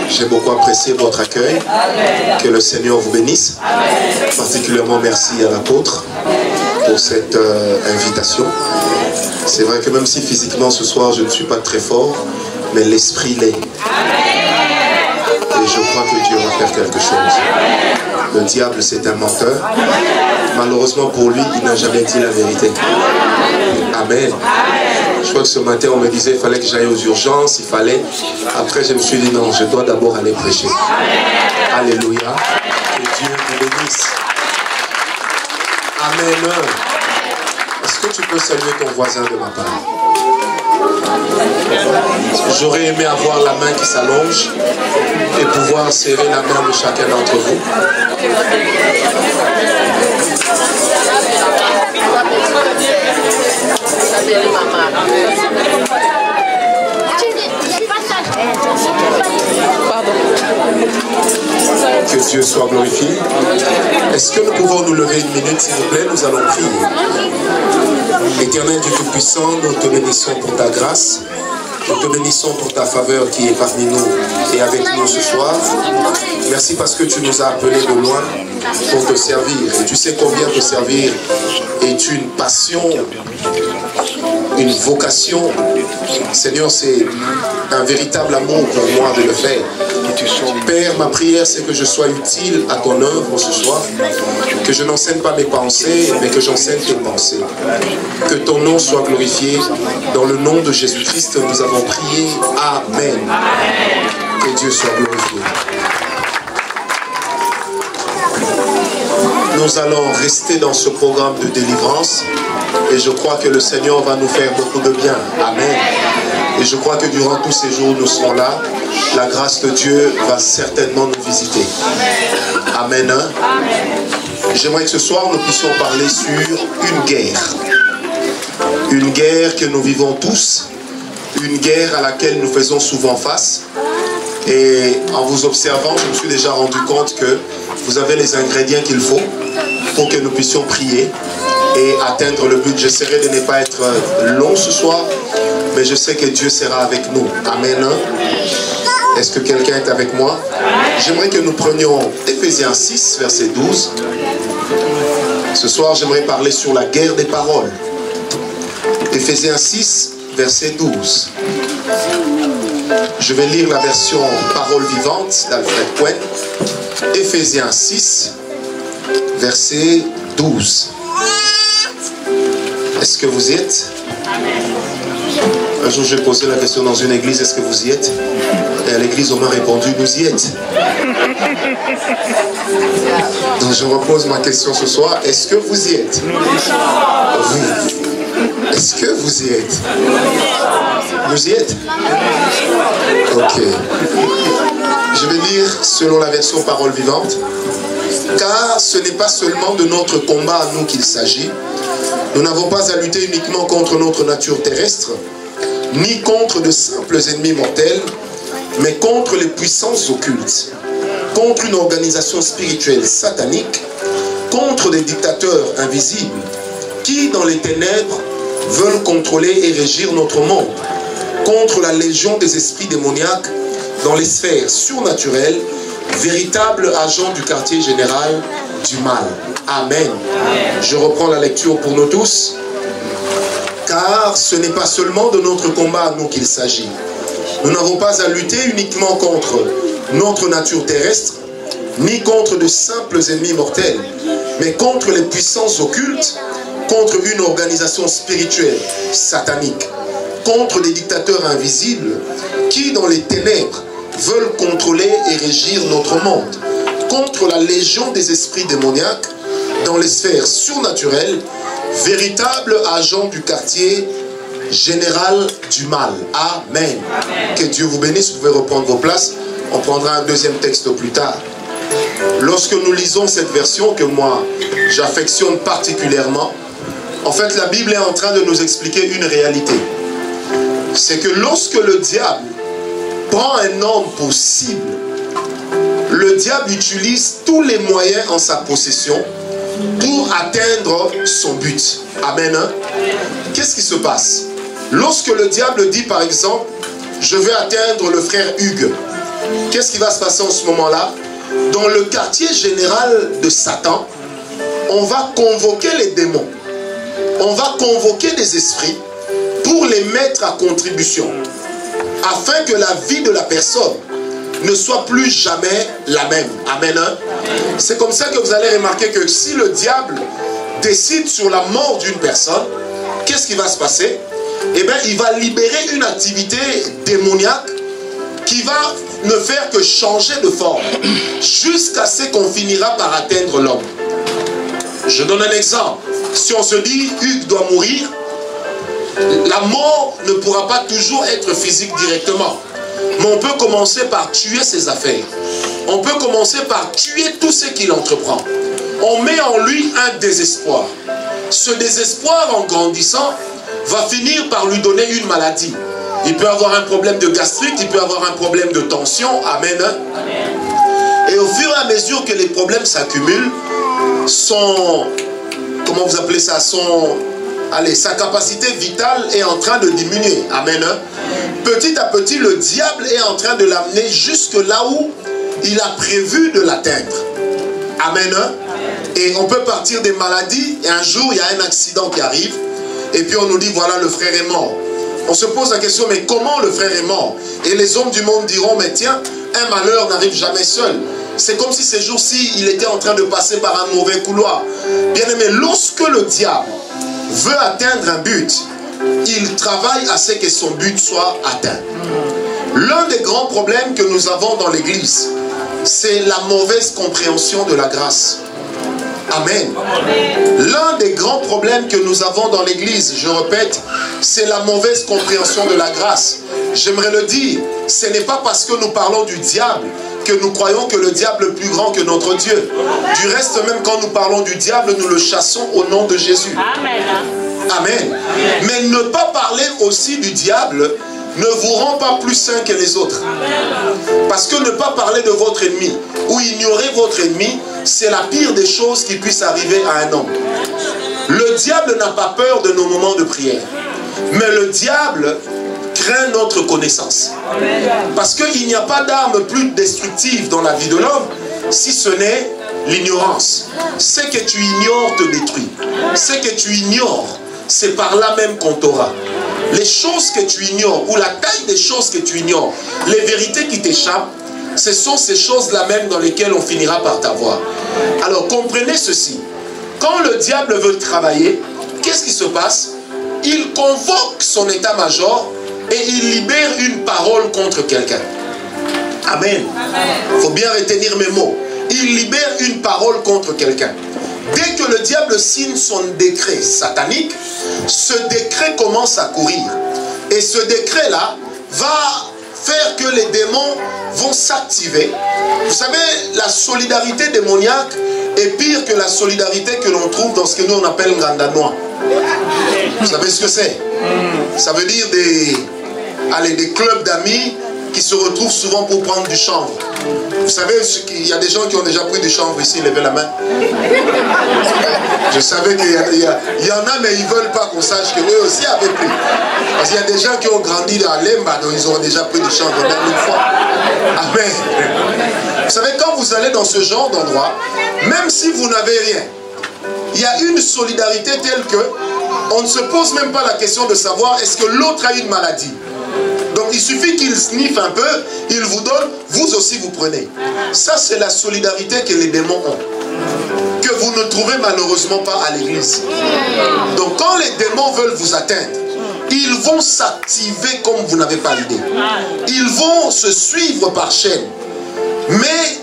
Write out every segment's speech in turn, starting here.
J'ai beaucoup apprécié votre accueil. Que le Seigneur vous bénisse. Particulièrement merci à l'apôtre pour cette invitation. C'est vrai que même si physiquement ce soir je ne suis pas très fort, mais l'esprit l'est. Et je crois que Dieu va faire quelque chose. Le diable c'est un menteur. Malheureusement pour lui, il n'a jamais dit la vérité. Amen. Je crois que ce matin, on me disait qu'il fallait que j'aille aux urgences, il fallait. Après, je me suis dit non, je dois d'abord aller prêcher. Alléluia. Que Dieu vous bénisse. Amen. Est-ce que tu peux saluer ton voisin de ma part? J'aurais aimé avoir la main qui s'allonge et pouvoir serrer la main de chacun d'entre vous. Que Dieu soit glorifié. Est-ce que nous pouvons nous lever une minute, s'il vous plaît? Nous allons prier. Éternel Dieu Tout-Puissant, nous te bénissons pour ta grâce. Nous te bénissons pour ta faveur qui est parmi nous et avec nous ce soir. Merci parce que tu nous as appelés de loin pour te servir. Et tu sais combien te servir est une passion, une vocation. Seigneur, c'est un véritable amour pour moi de le faire. Père, ma prière, c'est que je sois utile à ton œuvre ce soir. Que je n'enseigne pas mes pensées, mais que j'enseigne tes pensées. Que ton nom soit glorifié. Dans le nom de Jésus-Christ, nous avons prié. Amen. Que Dieu soit glorifié. Nous allons rester dans ce programme de délivrance. Et je crois que le Seigneur va nous faire beaucoup de bien. Amen. Et je crois que durant tous ces jours, nous serons là. La grâce de Dieu va certainement nous visiter. Amen. J'aimerais que ce soir, nous puissions parler sur une guerre. Une guerre que nous vivons tous. Une guerre à laquelle nous faisons souvent face. Et en vous observant, je me suis déjà rendu compte que vous avez les ingrédients qu'il faut pour que nous puissions prier et atteindre le but. J'essaierai de ne pas être long ce soir, mais je sais que Dieu sera avec nous. Amen. Est-ce que quelqu'un est avec moi? J'aimerais que nous prenions Éphésiens 6, verset 12. Ce soir, j'aimerais parler sur la guerre des paroles. Éphésiens 6, verset 12. Je vais lire la version Parole vivante d'Alfred Cohen. Éphésiens 6, verset 12. Est-ce que vous y êtes? Un jour, je vais poser la question dans une église, est-ce que vous y êtes? Et à l'église, on m'a répondu, nous y êtes. Donc, je repose ma question ce soir, est-ce que vous y êtes? Oui. Est-ce que vous y êtes? Vous y êtes? Ok. Je vais lire selon la version Parole vivante. Car ce n'est pas seulement de notre combat à nous qu'il s'agit. Nous n'avons pas à lutter uniquement contre notre nature terrestre, ni contre de simples ennemis mortels, mais contre les puissances occultes, contre une organisation spirituelle satanique, contre des dictateurs invisibles, qui dans les ténèbres veulent contrôler et régir notre monde, contre la légion des esprits démoniaques dans les sphères surnaturelles, véritables agents du quartier général du mal. Amen. Je reprends la lecture pour nous tous. Car ce n'est pas seulement de notre combat à nous qu'il s'agit. Nous n'avons pas à lutter uniquement contre notre nature terrestre, ni contre de simples ennemis mortels, mais contre les puissances occultes, contre une organisation spirituelle satanique, contre des dictateurs invisibles qui, dans les ténèbres, veulent contrôler et régir notre monde, contre la légion des esprits démoniaques dans les sphères surnaturelles, véritable agent du quartier général du mal. Amen. Que Dieu vous bénisse. Vous pouvez reprendre vos places. On prendra un deuxième texte plus tard. Lorsque nous lisons cette version que moi j'affectionne particulièrement, en fait la Bible est en train de nous expliquer une réalité. c'est que lorsque le diable prend un homme pour cible, le diable utilise tous les moyens en sa possession pour atteindre son but. Amen. Hein? Qu'est-ce qui se passe? Lorsque le diable dit par exemple, je vais atteindre le frère Hugues, qu'est-ce qui va se passer en ce moment-là? Dans le quartier général de Satan, on va convoquer les démons, on va convoquer des esprits pour les mettre à contribution, afin que la vie de la personne ne soit plus jamais la même. Amen. Hein? C'est comme ça que vous allez remarquer que si le diable décide sur la mort d'une personne, qu'est-ce qui va se passer? Eh bien, il va libérer une activité démoniaque qui va ne faire que changer de forme jusqu'à ce qu'on finira par atteindre l'homme. Je donne un exemple. Si on se dit Hugues doit mourir, la mort ne pourra pas toujours être physique directement. Mais on peut commencer par tuer ses affaires. On peut commencer par tuer tout ce qu'il entreprend. On met en lui un désespoir. Ce désespoir, en grandissant, va finir par lui donner une maladie. Il peut avoir un problème de gastrite, il peut avoir un problème de tension. Amen. Et au fur et à mesure que les problèmes s'accumulent, comment vous appelez ça, sa capacité vitale est en train de diminuer. Amen. Petit à petit, le diable est en train de l'amener jusque là où il a prévu de l'atteindre. Amen. Et on peut partir des maladies, et un jour, il y a un accident qui arrive, et puis on nous dit, voilà, le frère est mort. On se pose la question, mais comment le frère est mort? Et les hommes du monde diront, mais tiens, un malheur n'arrive jamais seul. C'est comme si ces jours-ci, il était en train de passer par un mauvais couloir. Bien aimé, lorsque le diable veut atteindre un but, il travaille à ce que son but soit atteint. L'un des grands problèmes que nous avons dans l'église, c'est la mauvaise compréhension de la grâce. Amen. L'un des grands problèmes que nous avons dans l'église, je répète, c'est la mauvaise compréhension de la grâce. J'aimerais le dire, ce n'est pas parce que nous parlons du diable que nous croyons que le diable est plus grand que notre Dieu. Du reste, même quand nous parlons du diable, nous le chassons au nom de Jésus. Amen. Amen. Mais ne pas parler aussi du diable ne vous rend pas plus saint que les autres. Parce que ne pas parler de votre ennemi ou ignorer votre ennemi, c'est la pire des choses qui puisse arriver à un homme. Le diable n'a pas peur de nos moments de prière. Mais le diable craint notre connaissance. Parce qu'il n'y a pas d'arme plus destructive dans la vie de l'homme si ce n'est l'ignorance. Ce que tu ignores te détruit. Ce que tu ignores, c'est par là même qu'on t'aura. Les choses que tu ignores, ou la taille des choses que tu ignores, les vérités qui t'échappent, ce sont ces choses-là même dans lesquelles on finira par t'avoir. Alors comprenez ceci. Quand le diable veut travailler, qu'est-ce qui se passe? Il convoque son état-major et il libère une parole contre quelqu'un. Amen. Il faut bien retenir mes mots. Il libère une parole contre quelqu'un. Dès que le diable signe son décret satanique, ce décret commence à courir. Et ce décret-là va faire que les démons vont s'activer. Vous savez, la solidarité démoniaque est pire que la solidarité que l'on trouve dans ce que nous on appelle Ngandanois. Vous savez ce que c'est? Ça veut dire des clubs d'amis qui se retrouvent souvent pour prendre du chanvre. Vous savez, il y a des gens qui ont déjà pris du chanvre ici, levez la main. Je savais qu'il y en a, mais ils ne veulent pas qu'on sache qu'eux aussi avaient pris. Parce qu'il y a des gens qui ont grandi à Lemba, donc ils ont déjà pris du chanvre même une fois. Amen. Vous savez, quand vous allez dans ce genre d'endroit, même si vous n'avez rien, il y a une solidarité telle que on ne se pose même pas la question de savoir est-ce que l'autre a une maladie. Donc il suffit qu'il sniffe un peu, il vous donne, vous aussi vous prenez. Ça c'est la solidarité que les démons ont, que vous ne trouvez malheureusement pas à l'église. Donc quand les démons veulent vous atteindre, ils vont s'activer comme vous n'avez pas l'idée. Ils vont se suivre par chaîne, mais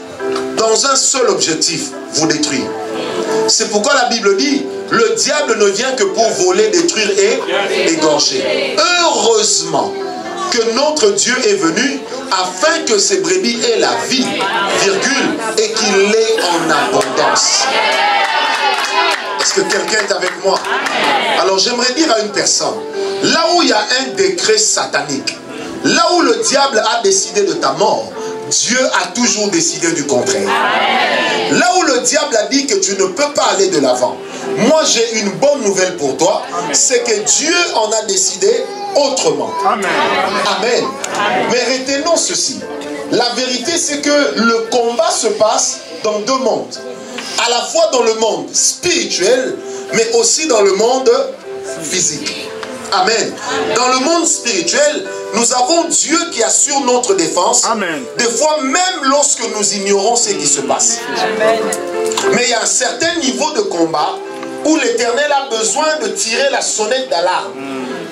dans un seul objectif, vous détruire. C'est pourquoi la Bible dit, le diable ne vient que pour voler, détruire et égorger. Heureusement que notre Dieu est venu afin que ces brebis aient la vie, virgule, et qu'il l'ait en abondance. Est-ce que quelqu'un est avec moi? Alors j'aimerais dire à une personne, là où il y a un décret satanique, là où le diable a décidé de ta mort, Dieu a toujours décidé du contraire. Là où le diable a dit que tu ne peux pas aller de l'avant, moi j'ai une bonne nouvelle pour toi, c'est que Dieu en a décidé autrement. Amen. Amen. Mais retenons ceci. La vérité, c'est que le combat se passe dans deux mondes. À la fois dans le monde spirituel, mais aussi dans le monde physique. Amen. Dans le monde spirituel, nous avons Dieu qui assure notre défense. Amen. Des fois, même lorsque nous ignorons ce qui se passe. Amen. Mais il y a un certain niveau de combat où l'Éternel a besoin de tirer la sonnette d'alarme.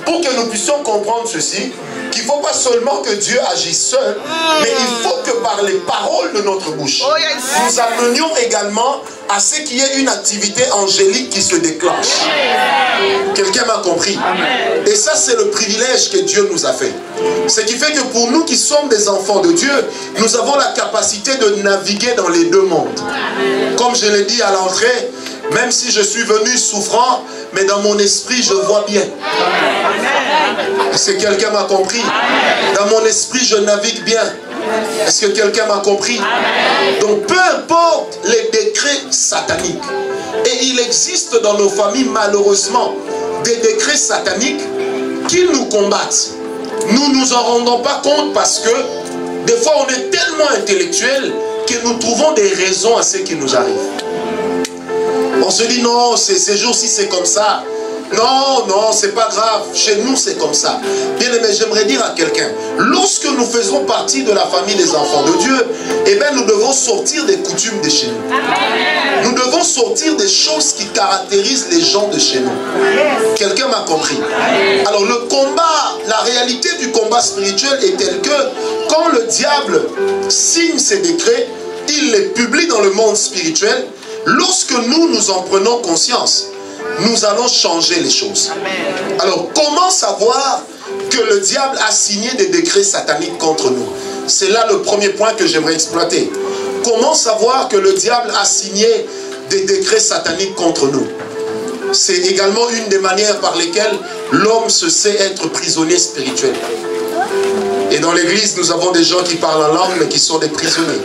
Pour que nous puissions comprendre ceci, qu'il ne faut pas seulement que Dieu agisse seul, mais il faut que par les paroles de notre bouche, nous amenions également à ce qu'il y ait une activité angélique qui se déclenche. Quelqu'un m'a compris? Et ça, c'est le privilège que Dieu nous a fait. Ce qui fait que pour nous qui sommes des enfants de Dieu, nous avons la capacité de naviguer dans les deux mondes. Comme je l'ai dit à l'entrée, même si je suis venu souffrant, mais dans mon esprit, je vois bien. Est-ce que quelqu'un m'a compris? Dans mon esprit, je navigue bien. Est-ce que quelqu'un m'a compris? Donc, peu importe les décrets sataniques, et il existe dans nos familles, malheureusement, des décrets sataniques qui nous combattent. Nous ne nous en rendons pas compte parce que, des fois, on est tellement intellectuels que nous trouvons des raisons à ce qui nous arrive. On se dit non, ces jours-ci c'est comme ça. Non, non, c'est pas grave. Chez nous c'est comme ça. Bien aimé, j'aimerais dire à quelqu'un, lorsque nous faisons partie de la famille des enfants de Dieu, eh bien nous devons sortir des coutumes de chez nous. Amen. Nous devons sortir des choses qui caractérisent les gens de chez nous. Quelqu'un m'a compris? Alors le combat, la réalité du combat spirituel est telle que quand le diable signe ses décrets, il les publie dans le monde spirituel. Lorsque nous en prenons conscience, nous allons changer les choses. Amen. Alors, comment savoir que le diable a signé des décrets sataniques contre nous? C'est là le premier point que j'aimerais exploiter. Comment savoir que le diable a signé des décrets sataniques contre nous? C'est également une des manières par lesquelles l'homme se sait être prisonnier spirituel. Et dans l'église, nous avons des gens qui parlent en langue, mais qui sont des prisonniers.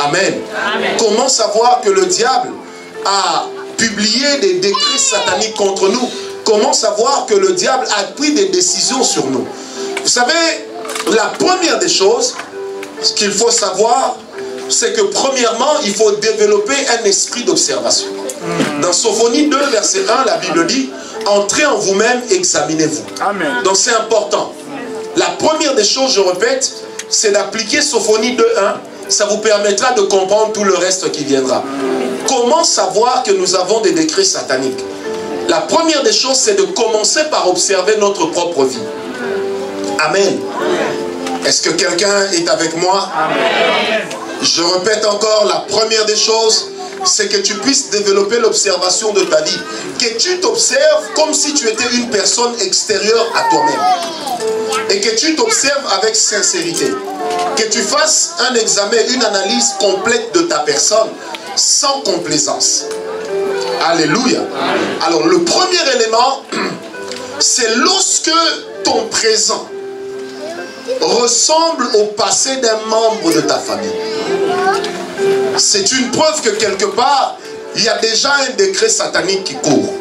Amen. Amen. Comment savoir que le diable a publié des décrets sataniques contre nous? Comment savoir que le diable a pris des décisions sur nous? Vous savez, la première des choses, ce qu'il faut savoir, c'est que premièrement, il faut développer un esprit d'observation. Dans Sophonie 2, verset 1, la Bible dit, entrez en vous-même, examinez-vous. Donc c'est important. La première des choses, je répète, c'est d'appliquer Sophonie 2, 1. Ça vous permettra de comprendre tout le reste qui viendra. Comment savoir que nous avons des décrets sataniques? La première des choses, c'est de commencer par observer notre propre vie. Amen. Est-ce que quelqu'un est avec moi? Amen. Je répète encore, la première des choses, c'est que tu puisses développer l'observation de ta vie. Que tu t'observes comme si tu étais une personne extérieure à toi-même. Et que tu t'observes avec sincérité. Que tu fasses un examen, une analyse complète de ta personne, sans complaisance. Alléluia. Alors le premier élément, c'est lorsque ton présent ressemble au passé d'un membre de ta famille. C'est une preuve que quelque part, il y a déjà un décret satanique qui court.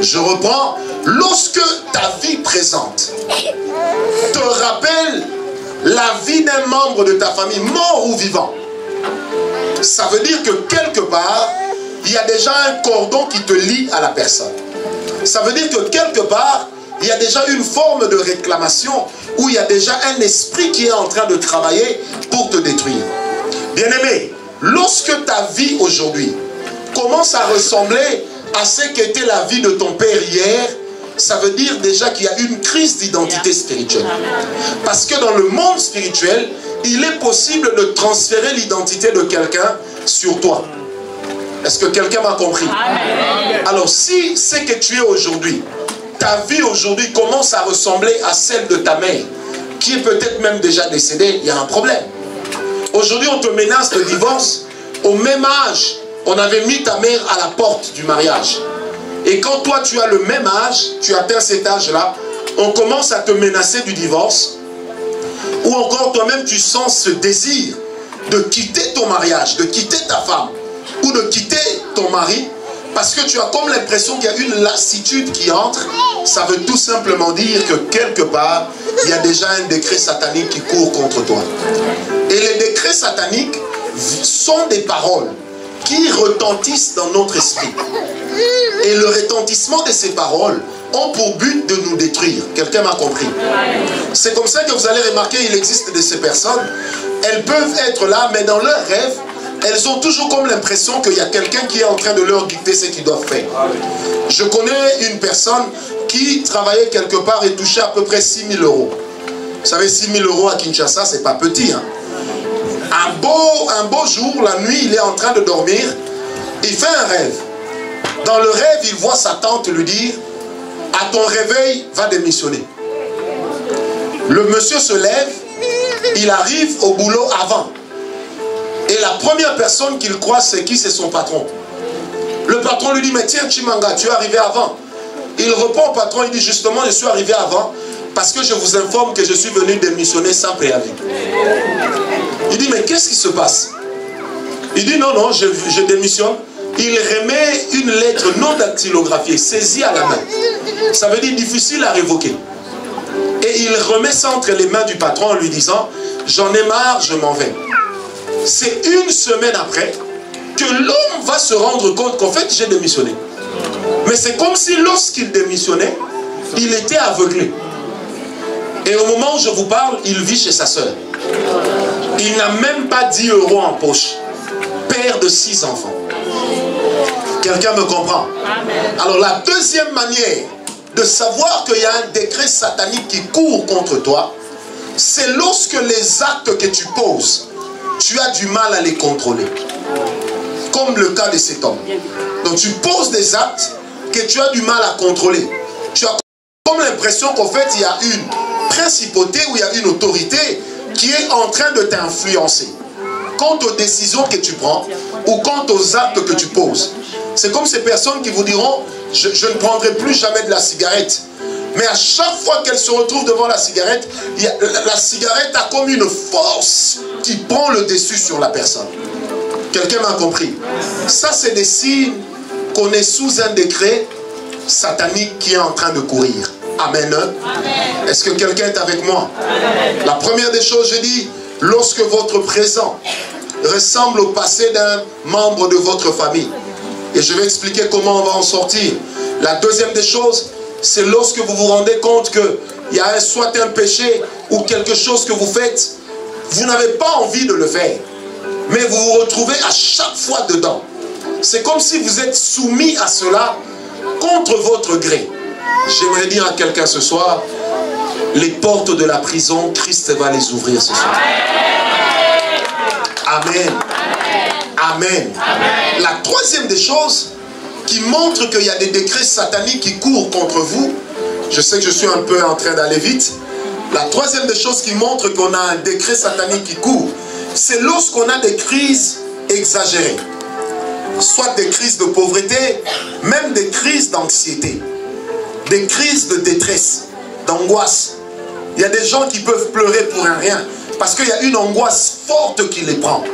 Je reprends, lorsque ta vie présente te rappelle la vie d'un membre de ta famille, mort ou vivant, ça veut dire que quelque part, il y a déjà un cordon qui te lie à la personne. Ça veut dire que quelque part, il y a déjà une forme de réclamation où il y a déjà un esprit qui est en train de travailler pour te détruire. Bien-aimé, lorsque ta vie aujourd'hui commence à ressembler à ce qu'était la vie de ton père hier, ça veut dire déjà qu'il y a une crise d'identité spirituelle. Parce que dans le monde spirituel, il est possible de transférer l'identité de quelqu'un sur toi. Est-ce que quelqu'un m'a compris? Alors si c'est que tu es aujourd'hui, ta vie aujourd'hui commence à ressembler à celle de ta mère, qui est peut-être même déjà décédée, il y a un problème. Aujourd'hui, on te menace de divorce au même âge On avait mis ta mère à la porte du mariage. Et quand toi tu as le même âge, tu atteins cet âge-là, on commence à te menacer du divorce. Ou encore toi-même tu sens ce désir de quitter ton mariage, de quitter ta femme, ou de quitter ton mari, parce que tu as comme l'impression qu'il y a une lassitude qui entre. Ça veut tout simplement dire que quelque part, il y a déjà un décret satanique qui court contre toi. Et les décrets sataniques sont des paroles qui retentissent dans notre esprit. Et le retentissement de ces paroles ont pour but de nous détruire. Quelqu'un m'a compris? C'est comme ça que vous allez remarquer, il existe de ces personnes, elles peuvent être là, mais dans leurs rêves, elles ont toujours comme l'impression qu'il y a quelqu'un qui est en train de leur dicter ce qu'ils doivent faire. Je connais une personne qui travaillait quelque part et touchait à peu près 6 000 euros. Vous savez, 6 000 euros à Kinshasa, c'est pas petit. Hein? Un beau jour, la nuit, il est en train de dormir. Il fait un rêve. Dans le rêve, il voit sa tante lui dire, à ton réveil, va démissionner. Le monsieur se lève, il arrive au boulot avant. Et la première personne qu'il croise, c'est qui? C'est son patron. Le patron lui dit, mais tiens Chimanga, tu es arrivé avant. Il répond au patron, il dit, justement, je suis arrivé avant parce que je vous informe que je suis venu démissionner sans préavis. Il dit, mais qu'est-ce qui se passe? Il dit, non, non, je démissionne. Il remet une lettre non dactylographiée, saisie à la main. Ça veut dire difficile à révoquer. Et il remet ça entre les mains du patron en lui disant, j'en ai marre, je m'en vais. C'est une semaine après que l'homme va se rendre compte qu'en fait j'ai démissionné. Mais c'est comme si lorsqu'il démissionnait, il était aveuglé. Et au moment où je vous parle, il vit chez sa sœur. Il n'a même pas 10 euros en poche. Père de 6 enfants. Quelqu'un me comprend? Alors la deuxième manière de savoir qu'il y a un décret satanique qui court contre toi, c'est lorsque les actes que tu poses, tu as du mal à les contrôler. Comme le cas de cet homme. Donc tu poses des actes que tu as du mal à contrôler. Tu as comme l'impression qu'en fait il y a une principauté ou il y a une autorité qui est en train de t'influencer. Quant aux décisions que tu prends ou quant aux actes que tu poses. C'est comme ces personnes qui vous diront, je ne prendrai plus jamais de la cigarette. Mais à chaque fois qu'elle se retrouve devant la cigarette, la cigarette a comme une force qui prend le dessus sur la personne. Quelqu'un m'a compris? Ça, c'est des signes qu'on est sous un décret satanique qui est en train de courir. Amen. Est-ce que quelqu'un est avec moi? La première des choses, je dis, lorsque votre présent ressemble au passé d'un membre de votre famille. Et je vais expliquer comment on va en sortir. La deuxième des choses, c'est lorsque vous vous rendez compte qu'il y a soit un péché ou quelque chose que vous faites, vous n'avez pas envie de le faire. Mais vous vous retrouvez à chaque fois dedans. C'est comme si vous êtes soumis à cela contre votre gré. J'aimerais dire à quelqu'un ce soir, les portes de la prison, Christ va les ouvrir ce soir. Amen. Amen. La troisième des choses qui montre qu'il y a des décrets sataniques qui courent contre vous, je sais que je suis un peu en train d'aller vite, la troisième des choses qui montre qu'on a un décret satanique qui court, c'est lorsqu'on a des crises exagérées. Soit des crises de pauvreté, même des crises d'anxiété, des crises de détresse, d'angoisse. Il y a des gens qui peuvent pleurer pour un rien, parce qu'il y a une angoisse forte qui les prend.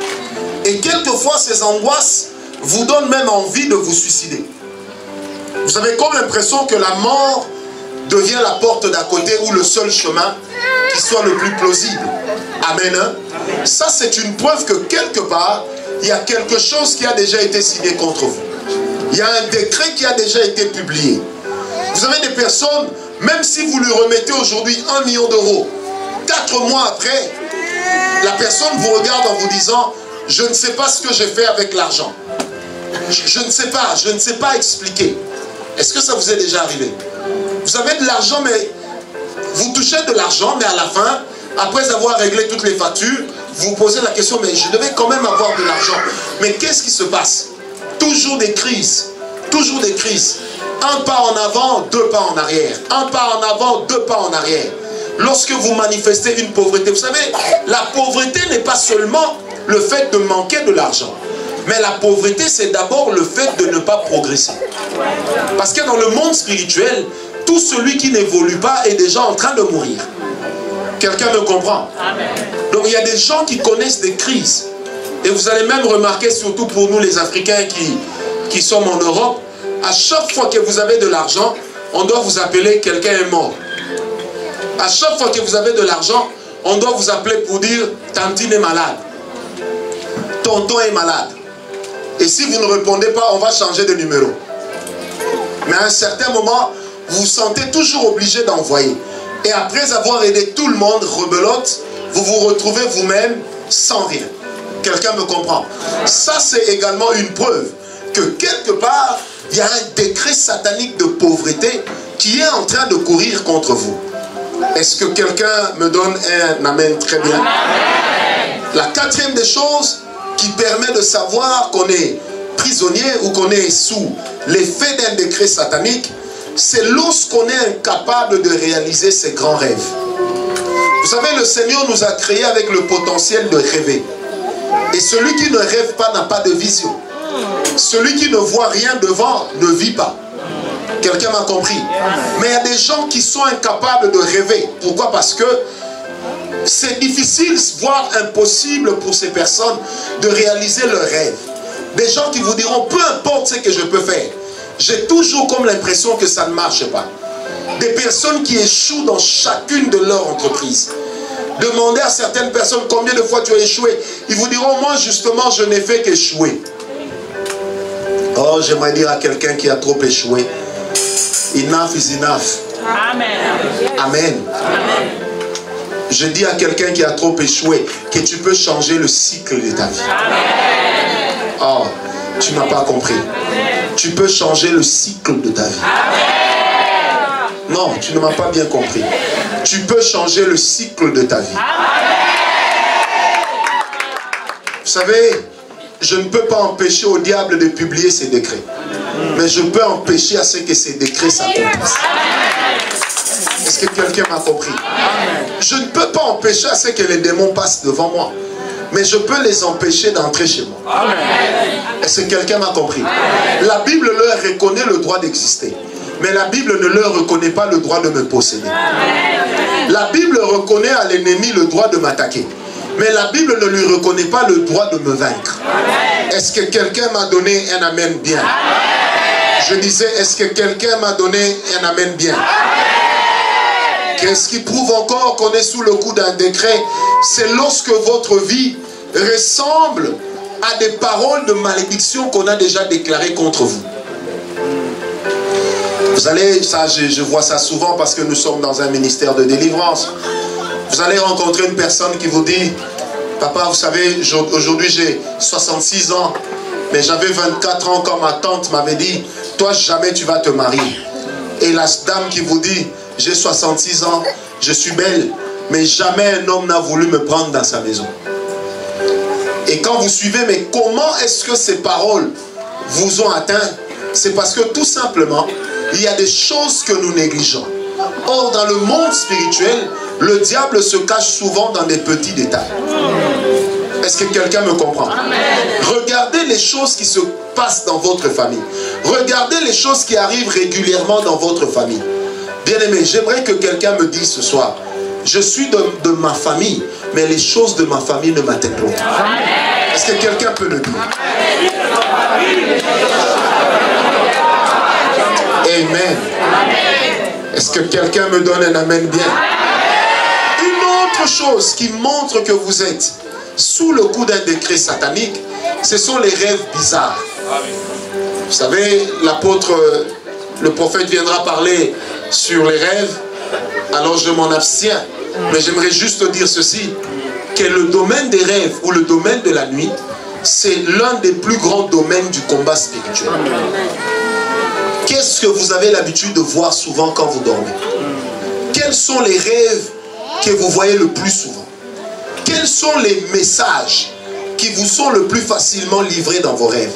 Et quelquefois, ces angoisses vous donnent même envie de vous suicider. Vous avez comme l'impression que la mort devient la porte d'à côté ou le seul chemin qui soit le plus plausible. Amen. Ça, c'est une preuve que quelque part, il y a quelque chose qui a déjà été signé contre vous. Il y a un décret qui a déjà été publié. Vous avez des personnes, même si vous lui remettez aujourd'hui 1 million d'euros, 4 mois après, la personne vous regarde en vous disant, je ne sais pas ce que j'ai fait avec l'argent. Je ne sais pas expliquer. Est-ce que ça vous est déjà arrivé? Vous avez de l'argent, mais vous touchez de l'argent, mais à la fin, après avoir réglé toutes les factures, vous vous posez la question, mais je devais quand même avoir de l'argent. Mais qu'est-ce qui se passe? Toujours des crises. Toujours des crises. Un pas en avant, 2 pas en arrière. Un pas en avant, 2 pas en arrière. Lorsque vous manifestez une pauvreté, vous savez, la pauvreté n'est pas seulement le fait de manquer de l'argent. Mais la pauvreté, c'est d'abord le fait de ne pas progresser. Parce que dans le monde spirituel, tout celui qui n'évolue pas est déjà en train de mourir. Quelqu'un me comprend? Donc il y a des gens qui connaissent des crises. Et vous allez même remarquer, surtout pour nous les Africains qui sommes en Europe, à chaque fois que vous avez de l'argent, on doit vous appeler quelqu'un est mort. À chaque fois que vous avez de l'argent, on doit vous appeler pour dire tantine est malade. Tonton est malade. Et si vous ne répondez pas, on va changer de numéro. Mais à un certain moment, vous vous sentez toujours obligé d'envoyer. Et après avoir aidé tout le monde, rebelote, vous vous retrouvez vous-même sans rien. Quelqu'un me comprend? Ça, c'est également une preuve que quelque part, il y a un décret satanique de pauvreté qui est en train de courir contre vous. Est-ce que quelqu'un me donne un amen? Très bien. Amen. La quatrième des choses qui permet de savoir qu'on est prisonnier ou qu'on est sous l'effet d'un décret satanique, c'est lorsqu'on est incapable de réaliser ses grands rêves. Vous savez, le Seigneur nous a créés avec le potentiel de rêver. Et celui qui ne rêve pas n'a pas de vision. Celui qui ne voit rien devant ne vit pas. Quelqu'un m'a compris? Mais il y a des gens qui sont incapables de rêver. Pourquoi? Parce que c'est difficile, voire impossible pour ces personnes de réaliser leurs rêves. Des gens qui vous diront, peu importe ce que je peux faire, j'ai toujours comme l'impression que ça ne marche pas. Des personnes qui échouent dans chacune de leurs entreprises. Demandez à certaines personnes combien de fois tu as échoué. Ils vous diront, moi justement, je n'ai fait qu'échouer. Oh, j'aimerais dire à quelqu'un qui a trop échoué, enough is enough. Amen. Amen. Amen. Je dis à quelqu'un qui a trop échoué que tu peux changer le cycle de ta vie. Amen. Oh, tu n'as pas compris. Tu peux changer le cycle de ta vie. Amen. Non, tu ne m'as pas bien compris. Tu peux changer le cycle de ta vie. Amen. Vous savez, je ne peux pas empêcher au diable de publier ses décrets. Mais je peux empêcher à ce que ces décrets s'accomplissent. Est-ce que quelqu'un m'a compris? Je ne peux pas empêcher à ce que les démons passent devant moi. Mais je peux les empêcher d'entrer chez moi. Est-ce que quelqu'un m'a compris? La Bible leur reconnaît le droit d'exister. Mais la Bible ne leur reconnaît pas le droit de me posséder. La Bible reconnaît à l'ennemi le droit de m'attaquer. Mais la Bible ne lui reconnaît pas le droit de me vaincre. Est-ce que quelqu'un m'a donné un amen bien? Je disais, est-ce que quelqu'un m'a donné un amen bien? Qu'est-ce qui prouve encore qu'on est sous le coup d'un décret? C'est lorsque votre vie ressemble à des paroles de malédiction qu'on a déjà déclarées contre vous. Vous allez, ça je vois ça souvent parce que nous sommes dans un ministère de délivrance. Vous allez rencontrer une personne qui vous dit, papa, vous savez, aujourd'hui j'ai 66 ans, mais j'avais 24 ans quand ma tante m'avait dit, toi jamais tu vas te marier. Et la dame qui vous dit, j'ai 66 ans, je suis belle, mais jamais un homme n'a voulu me prendre dans sa maison. Et quand vous suivez, mais comment est-ce que ces paroles vous ont atteint? C'est parce que tout simplement, il y a des choses que nous négligeons. Or, dans le monde spirituel, le diable se cache souvent dans des petits détails. Est-ce que quelqu'un me comprend? Amen. Regardez les choses qui se passent dans votre famille. Regardez les choses qui arrivent régulièrement dans votre famille. Bien-aimé, j'aimerais que quelqu'un me dise ce soir, je suis de ma famille, mais les choses de ma famille ne m'atteignent pas. Est-ce que quelqu'un peut le dire? Amen. Est-ce que quelqu'un me donne un amen bien? Une autre chose qui montre que vous êtes sous le coup d'un décret satanique, ce sont les rêves bizarres. Vous savez, l'apôtre, le prophète viendra parler sur les rêves, alors je m'en abstiens. Mais j'aimerais juste dire ceci, que le domaine des rêves ou le domaine de la nuit, c'est l'un des plus grands domaines du combat spirituel. Qu'est-ce que vous avez l'habitude de voir souvent quand vous dormez? Quels sont les rêves que vous voyez le plus souvent? Quels sont les messages qui vous sont le plus facilement livrés dans vos rêves?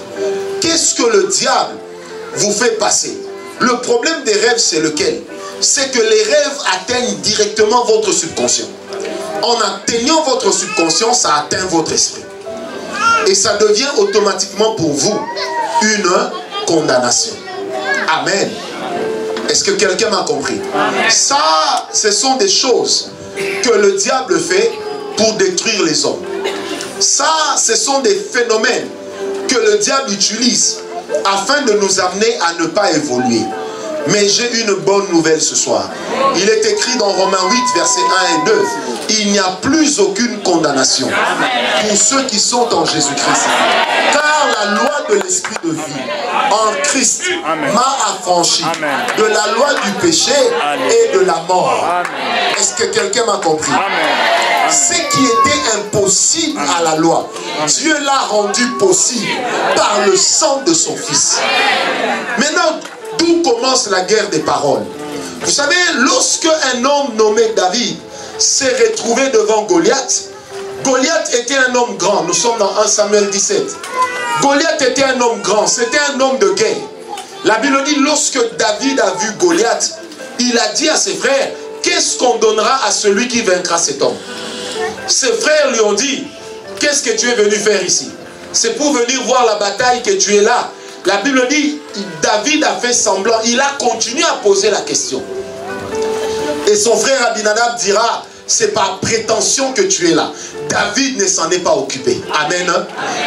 Qu'est-ce que le diable vous fait passer? Le problème des rêves, c'est lequel? C'est que les rêves atteignent directement votre subconscient. En atteignant votre subconscient, ça atteint votre esprit. Et ça devient automatiquement pour vous une condamnation. Amen. Est-ce que quelqu'un m'a compris? Ça, ce sont des choses que le diable fait pour détruire les hommes. Ça, ce sont des phénomènes que le diable utilise afin de nous amener à ne pas évoluer. Mais j'ai une bonne nouvelle ce soir. Il est écrit dans Romains 8, versets 1 et 2. Il n'y a plus aucune condamnation pour ceux qui sont en Jésus-Christ. Car la loi de l'esprit de vie en Christ m'a affranchi de la loi du péché et de la mort. Est-ce que quelqu'un m'a compris? Ce qui était impossible à la loi, Dieu l'a rendu possible par le sang de son Fils. Maintenant, d'où commence la guerre des paroles? Vous savez, lorsque un homme nommé David s'est retrouvé devant Goliath, Goliath était un homme grand. Nous sommes dans 1 Samuel 17. Goliath était un homme grand, c'était un homme de guerre. La Bible dit, lorsque David a vu Goliath, il a dit à ses frères, qu'est-ce qu'on donnera à celui qui vaincra cet homme? Ses frères lui ont dit, qu'est-ce que tu es venu faire ici? C'est pour venir voir la bataille que tu es là. La Bible dit, David a fait semblant, il a continué à poser la question. Et son frère Abinadab dira, c'est par prétention que tu es là. David ne s'en est pas occupé. Amen.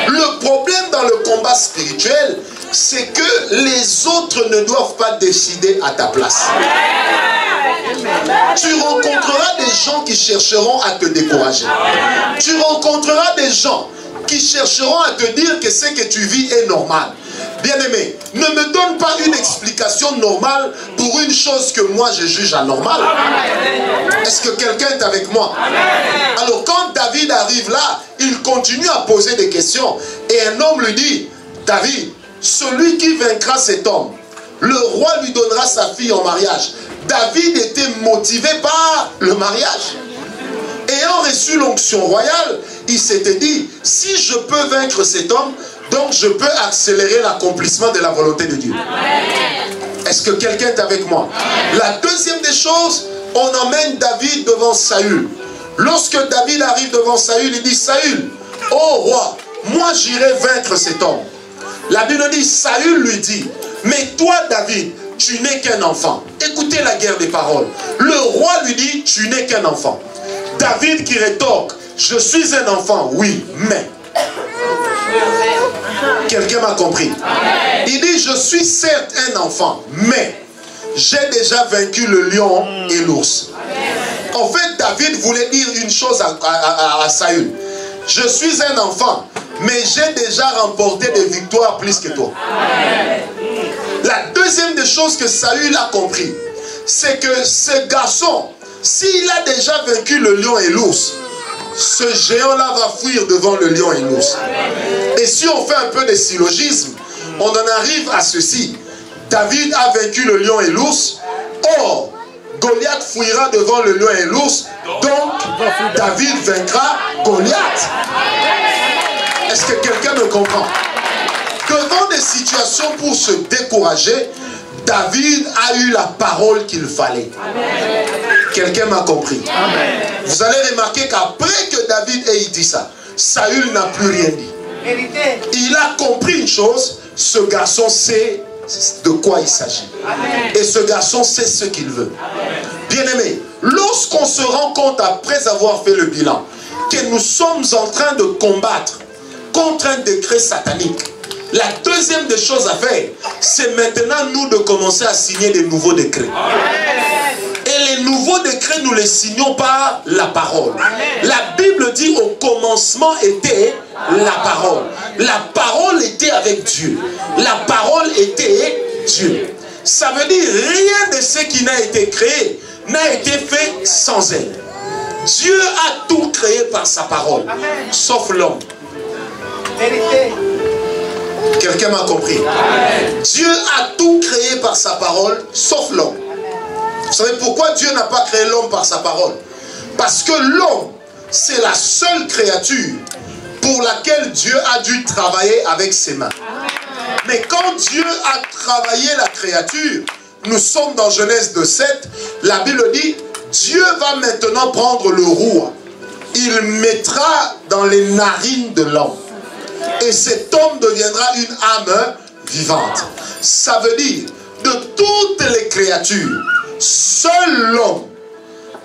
Le problème dans le combat spirituel, c'est que les autres ne doivent pas décider à ta place. Tu rencontreras des gens qui chercheront à te décourager. Tu rencontreras des gens qui chercheront à te dire que ce que tu vis est normal. Bien-aimé, ne me donne pas une explication normale pour une chose que moi je juge anormale. Est-ce que quelqu'un est avec moi? Alors quand David arrive là, il continue à poser des questions. Et un homme lui dit, David, celui qui vaincra cet homme, le roi lui donnera sa fille en mariage. David était motivé par le mariage. Ayant reçu l'onction royale, il s'était dit, si je peux vaincre cet homme, donc je peux accélérer l'accomplissement de la volonté de Dieu. Est-ce que quelqu'un est avec moi? La deuxième des choses, on emmène David devant Saül. Lorsque David arrive devant Saül, il dit, Saül, ô roi, moi j'irai vaincre cet homme. La Bible dit, Saül lui dit, mais toi David, tu n'es qu'un enfant. Écoutez la guerre des paroles. Le roi lui dit, tu n'es qu'un enfant. David qui rétorque, je suis un enfant, oui, mais... Quelqu'un m'a compris? Il dit, je suis certes un enfant, mais j'ai déjà vaincu le lion et l'ours. En fait, David voulait dire une chose à Saül. Je suis un enfant, mais j'ai déjà remporté des victoires plus que toi. La deuxième des choses que Saül a compris, c'est que ce garçon, s'il a déjà vaincu le lion et l'ours, ce géant-là va fuir devant le lion et l'ours. Et si on fait un peu de syllogisme, on en arrive à ceci. David a vaincu le lion et l'ours. Or, Goliath fuira devant le lion et l'ours. Donc, David vaincra Goliath. Est-ce que quelqu'un me comprend? Devant des situations pour se décourager, David a eu la parole qu'il fallait. Quelqu'un m'a compris? Amen. Vous allez remarquer qu'après que David ait dit ça, Saül n'a plus rien dit. Il a compris une chose, ce garçon sait de quoi il s'agit. Et ce garçon sait ce qu'il veut. Bien-aimé, lorsqu'on se rend compte après avoir fait le bilan, que nous sommes en train de combattre contre un décret satanique, la deuxième des choses à faire, c'est maintenant nous de commencer à signer des nouveaux décrets. Et les nouveaux décrets, nous les signons par la parole. La Bible dit au commencement était la parole. La parole était avec Dieu. La parole était Dieu. Ça veut dire rien de ce qui n'a été créé n'a été fait sans elle. Dieu a tout créé par sa parole, sauf l'homme. Quelqu'un m'a compris? Amen. Dieu a tout créé par sa parole, sauf l'homme. Vous savez pourquoi Dieu n'a pas créé l'homme par sa parole? Parce que l'homme, c'est la seule créature pour laquelle Dieu a dû travailler avec ses mains. Mais quand Dieu a travaillé la créature, nous sommes dans Genèse 2:7, la Bible dit, Dieu va maintenant prendre le rouet. Il mettra dans les narines de l'homme. et cet homme deviendra une âme vivante. Ça veut dire, de toutes les créatures, seul l'homme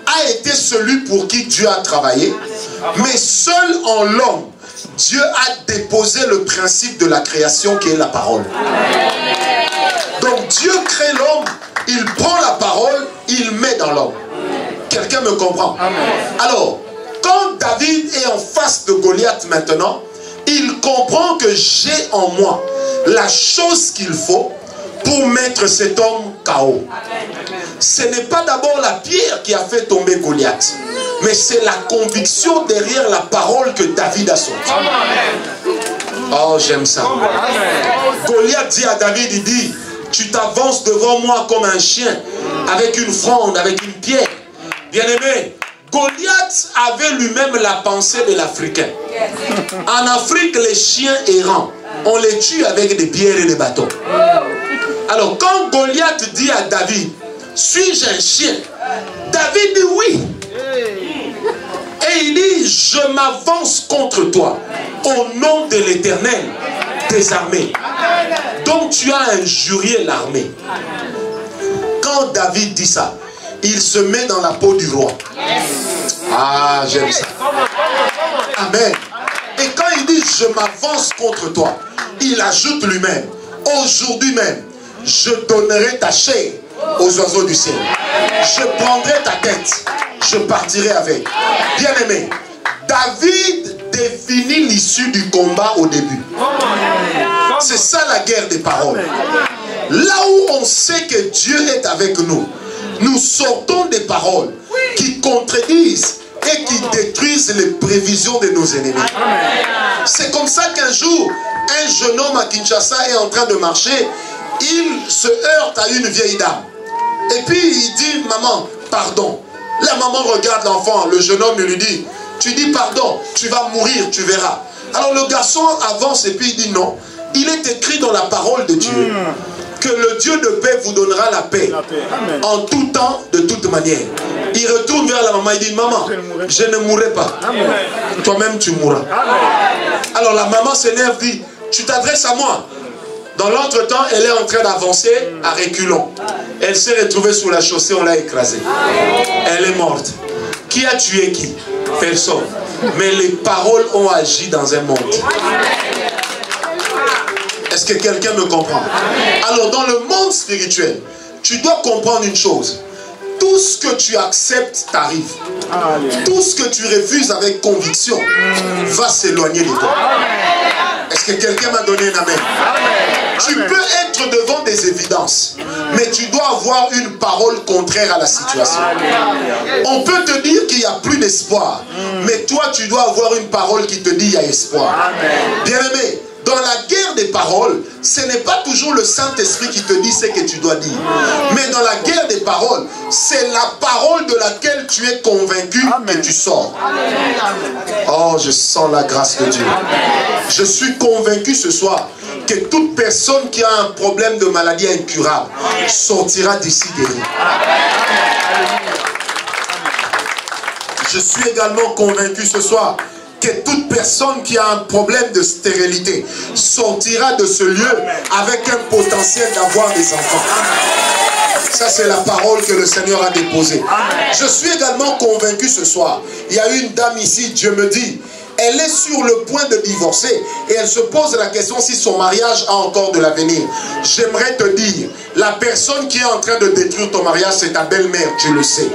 a été celui pour qui Dieu a travaillé, mais seul en l'homme, Dieu a déposé le principe de la création qui est la parole. Donc Dieu crée l'homme, il prend la parole, il met dans l'homme. Quelqu'un me comprend? Alors, quand David est en face de Goliath maintenant, il comprend que j'ai en moi la chose qu'il faut pour mettre cet homme KO. Ce n'est pas d'abord la pierre qui a fait tomber Goliath, mais c'est la conviction derrière la parole que David a sortie. Oh, j'aime ça. Goliath dit à David, il dit, tu t'avances devant moi comme un chien, avec une fronde, avec une pierre. Bien-aimé, Goliath avait lui-même la pensée de l'Africain. En Afrique, les chiens errants, on les tue avec des pierres et des bâtons. Alors, quand Goliath dit à David, suis-je un chien? David dit oui. Et il dit, je m'avance contre toi au nom de l'Éternel des armées. Donc tu as injurié l'armée. Quand David dit ça, il se met dans la peau du roi. Ah, j'aime ça. Amen. Et quand il dit, je m'avance contre toi, il ajoute lui-même, aujourd'hui même, je donnerai ta chair aux oiseaux du ciel. Je prendrai ta tête, je partirai avec. Bien-aimé, David définit l'issue du combat au début. C'est ça la guerre des paroles. Là où on sait que Dieu est avec nous, nous sortons des paroles qui contredisent et qui détruisent les prévisions de nos ennemis. C'est comme ça qu'un jour, un jeune homme à Kinshasa est en train de marcher, il se heurte à une vieille dame. Et puis il dit, maman, pardon. La maman regarde l'enfant, le jeune homme lui dit, tu dis pardon, tu vas mourir, tu verras. Alors le garçon avance et puis il dit non. Il est écrit dans la parole de Dieu que le Dieu de paix vous donnera la paix en tout temps, de toute manière. Il retourne vers la maman, il dit, maman, je ne mourrai pas. Toi-même tu mourras. Alors la maman s'énerve, dit, tu t'adresses à moi. Dans l'entretemps, elle est en train d'avancer à reculons. Elle s'est retrouvée sur la chaussée, on l'a écrasée. Elle est morte. Qui a tué qui? Personne. Mais les paroles ont agi dans un monde. Est-ce que quelqu'un me comprend? Alors dans le monde spirituel, tu dois comprendre une chose. Tout ce que tu acceptes t'arrive. Tout ce que tu refuses avec conviction va s'éloigner de toi. Est-ce que quelqu'un m'a donné un amen? Tu peux être devant des évidences, mais tu dois avoir une parole contraire à la situation. On peut te dire qu'il n'y a plus d'espoir, mais toi tu dois avoir une parole qui te dit qu'il y a espoir. Bien-aimé, dans la guerre des paroles, ce n'est pas toujours le Saint-Esprit qui te dit ce que tu dois dire. Mais dans la guerre des paroles, c'est la parole de laquelle tu es convaincu que tu sors. Oh, je sens la grâce de Dieu. Je suis convaincu ce soir que toute personne qui a un problème de maladie incurable sortira d'ici guéri. Je suis également convaincu ce soir que toute personne qui a un problème de stérilité sortira de ce lieu avec un potentiel d'avoir des enfants. Ça, c'est la parole que le Seigneur a déposée. Je suis également convaincu ce soir. Il y a une dame ici, Dieu me dit, elle est sur le point de divorcer et elle se pose la question si son mariage a encore de l'avenir. J'aimerais te dire, la personne qui est en train de détruire ton mariage, c'est ta belle-mère, tu le sais.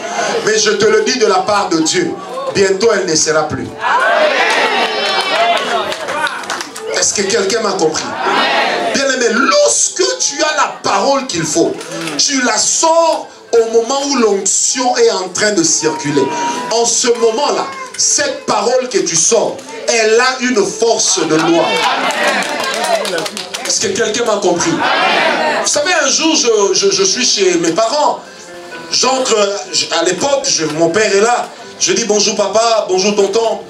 Mais je te le dis de la part de Dieu, bientôt elle ne sera plus. Est-ce que quelqu'un m'a compris? Bien-aimé, lorsque tu as la parole qu'il faut, tu la sors au moment où l'onction est en train de circuler. En ce moment-là, cette parole que tu sors, elle a une force de loi. Est-ce que quelqu'un m'a compris? Vous savez, un jour, je suis chez mes parents. J'entre, à l'époque, mon père est là. Je dis bonjour papa, bonjour tonton.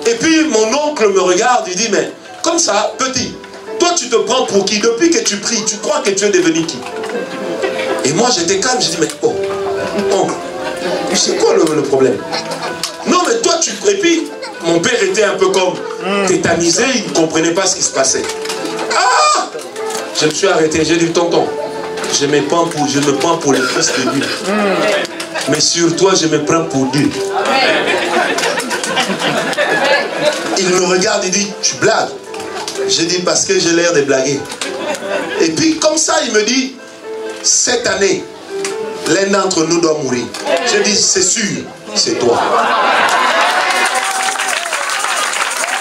Et puis mon oncle me regarde, il dit, mais comme ça, petit, toi tu te prends pour qui? Depuis que tu pries, tu crois que tu es devenu qui? Et moi j'étais calme, je dis, mais oh, oncle, c'est quoi le problème? Non mais toi Et puis, mon père était un peu comme tétanisé, il ne comprenait pas ce qui se passait. Ah! Je me suis arrêté, j'ai dit, tonton, je me prends pour le Fils de Dieu. Mais sur toi, je me prends pour Dieu. Il me regarde, il dit, tu blagues? J'ai dit, parce que j'ai l'air de blaguer. Et puis, comme ça, il me dit, cette année, l'un d'entre nous doit mourir. J'ai dit, c'est sûr, c'est toi.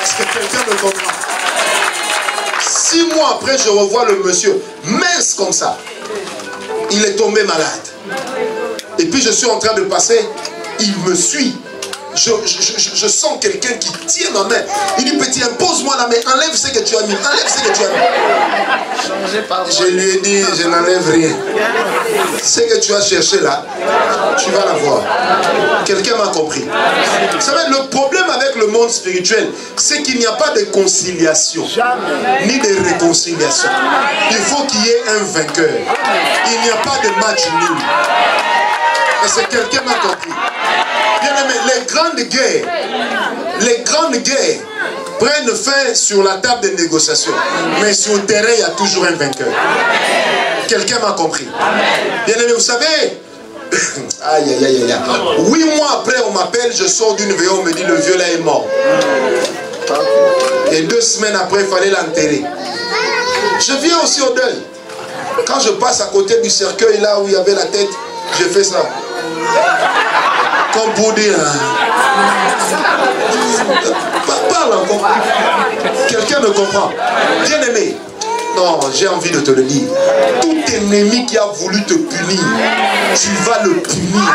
Est-ce que quelqu'un me comprend? 6 mois après, je revois le monsieur, mince comme ça. Il est tombé malade. Et puis, je suis en train de passer, il me suit. Je sens quelqu'un qui tient ma main. Il dit, petit, impose-moi la main, enlève ce que tu as mis, enlève ce que tu as mis. Je lui ai dit, je n'enlève rien. Ce que tu as cherché là, tu vas l'avoir. Quelqu'un m'a compris. Vous savez, le problème avec le monde spirituel, c'est qu'il n'y a pas de conciliation, ni de réconciliation. Il faut qu'il y ait un vainqueur. Il n'y a pas de match nul. Est-ce que quelqu'un m'a compris? Bien aimé, les grandes guerres prennent fin sur la table de négociation. Mais sur le terrain, il y a toujours un vainqueur. Quelqu'un m'a compris? Bien aimé, vous savez, aïe, aïe, aïe, aïe. 8 mois après, on m'appelle, je sors d'une VO, on me dit le vieux là est mort. Et 2 semaines après, il fallait l'enterrer. Je viens aussi au deuil. Quand je passe à côté du cercueil là où il y avait la tête, je fais ça. Comme pour dire, parle encore. Quelqu'un me comprend? Bien aimé, non, j'ai envie de te le dire. Tout ennemi qui a voulu te punir, tu vas le punir.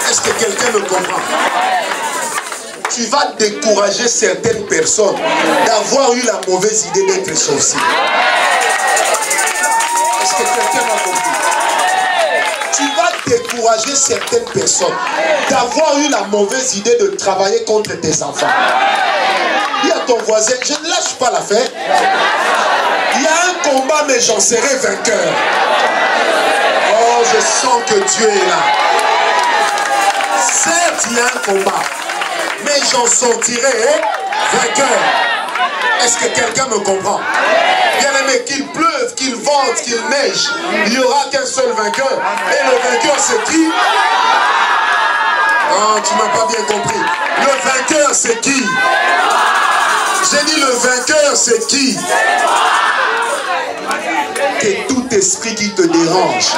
Est-ce que quelqu'un me comprend? Tu vas décourager certaines personnes d'avoir eu la mauvaise idée d'être sorcier. Est-ce que quelqu'un m'a compris? Tu vas décourager certaines personnes d'avoir eu la mauvaise idée de travailler contre tes enfants. Dis à ton voisin, je ne lâche pas l'affaire. Il y a un combat, mais j'en serai vainqueur. Oh, je sens que Dieu est là. Certes, il y a un combat, mais j'en sortirai vainqueur. Est-ce que quelqu'un me comprend? Bien aimé, qu'il pleuve, qu'il vente, qu'il neige, il n'y aura qu'un seul vainqueur. Et le vainqueur, c'est qui? Non, tu ne m'as pas bien compris. Le vainqueur, c'est qui? J'ai dit le vainqueur, c'est qui? Que tout esprit qui te dérange,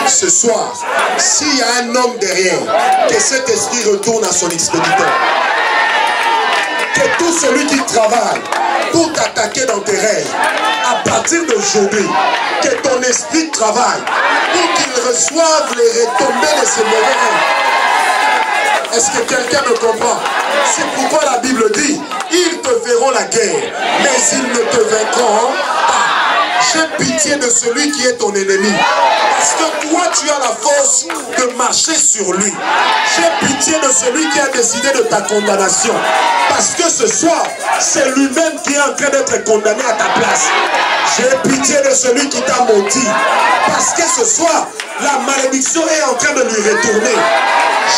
ce soir, s'il y a un homme derrière, que cet esprit retourne à son expéditeur. Que tout celui qui travaille pour t'attaquer dans tes rêves, à partir d'aujourd'hui, que ton esprit travaille pour qu'il reçoive les retombées de ses mauvais rêves. Est-ce que quelqu'un me comprend? C'est pourquoi la Bible dit, ils te feront la guerre, mais ils ne te vaincront pas. J'ai pitié de celui qui est ton ennemi. Parce que toi, tu as la force de marcher sur lui. J'ai pitié de celui qui a décidé de ta condamnation. Parce que ce soir, c'est lui-même qui est en train d'être condamné à ta place. J'ai pitié de celui qui t'a menti. Parce que ce soir, la malédiction est en train de lui retourner.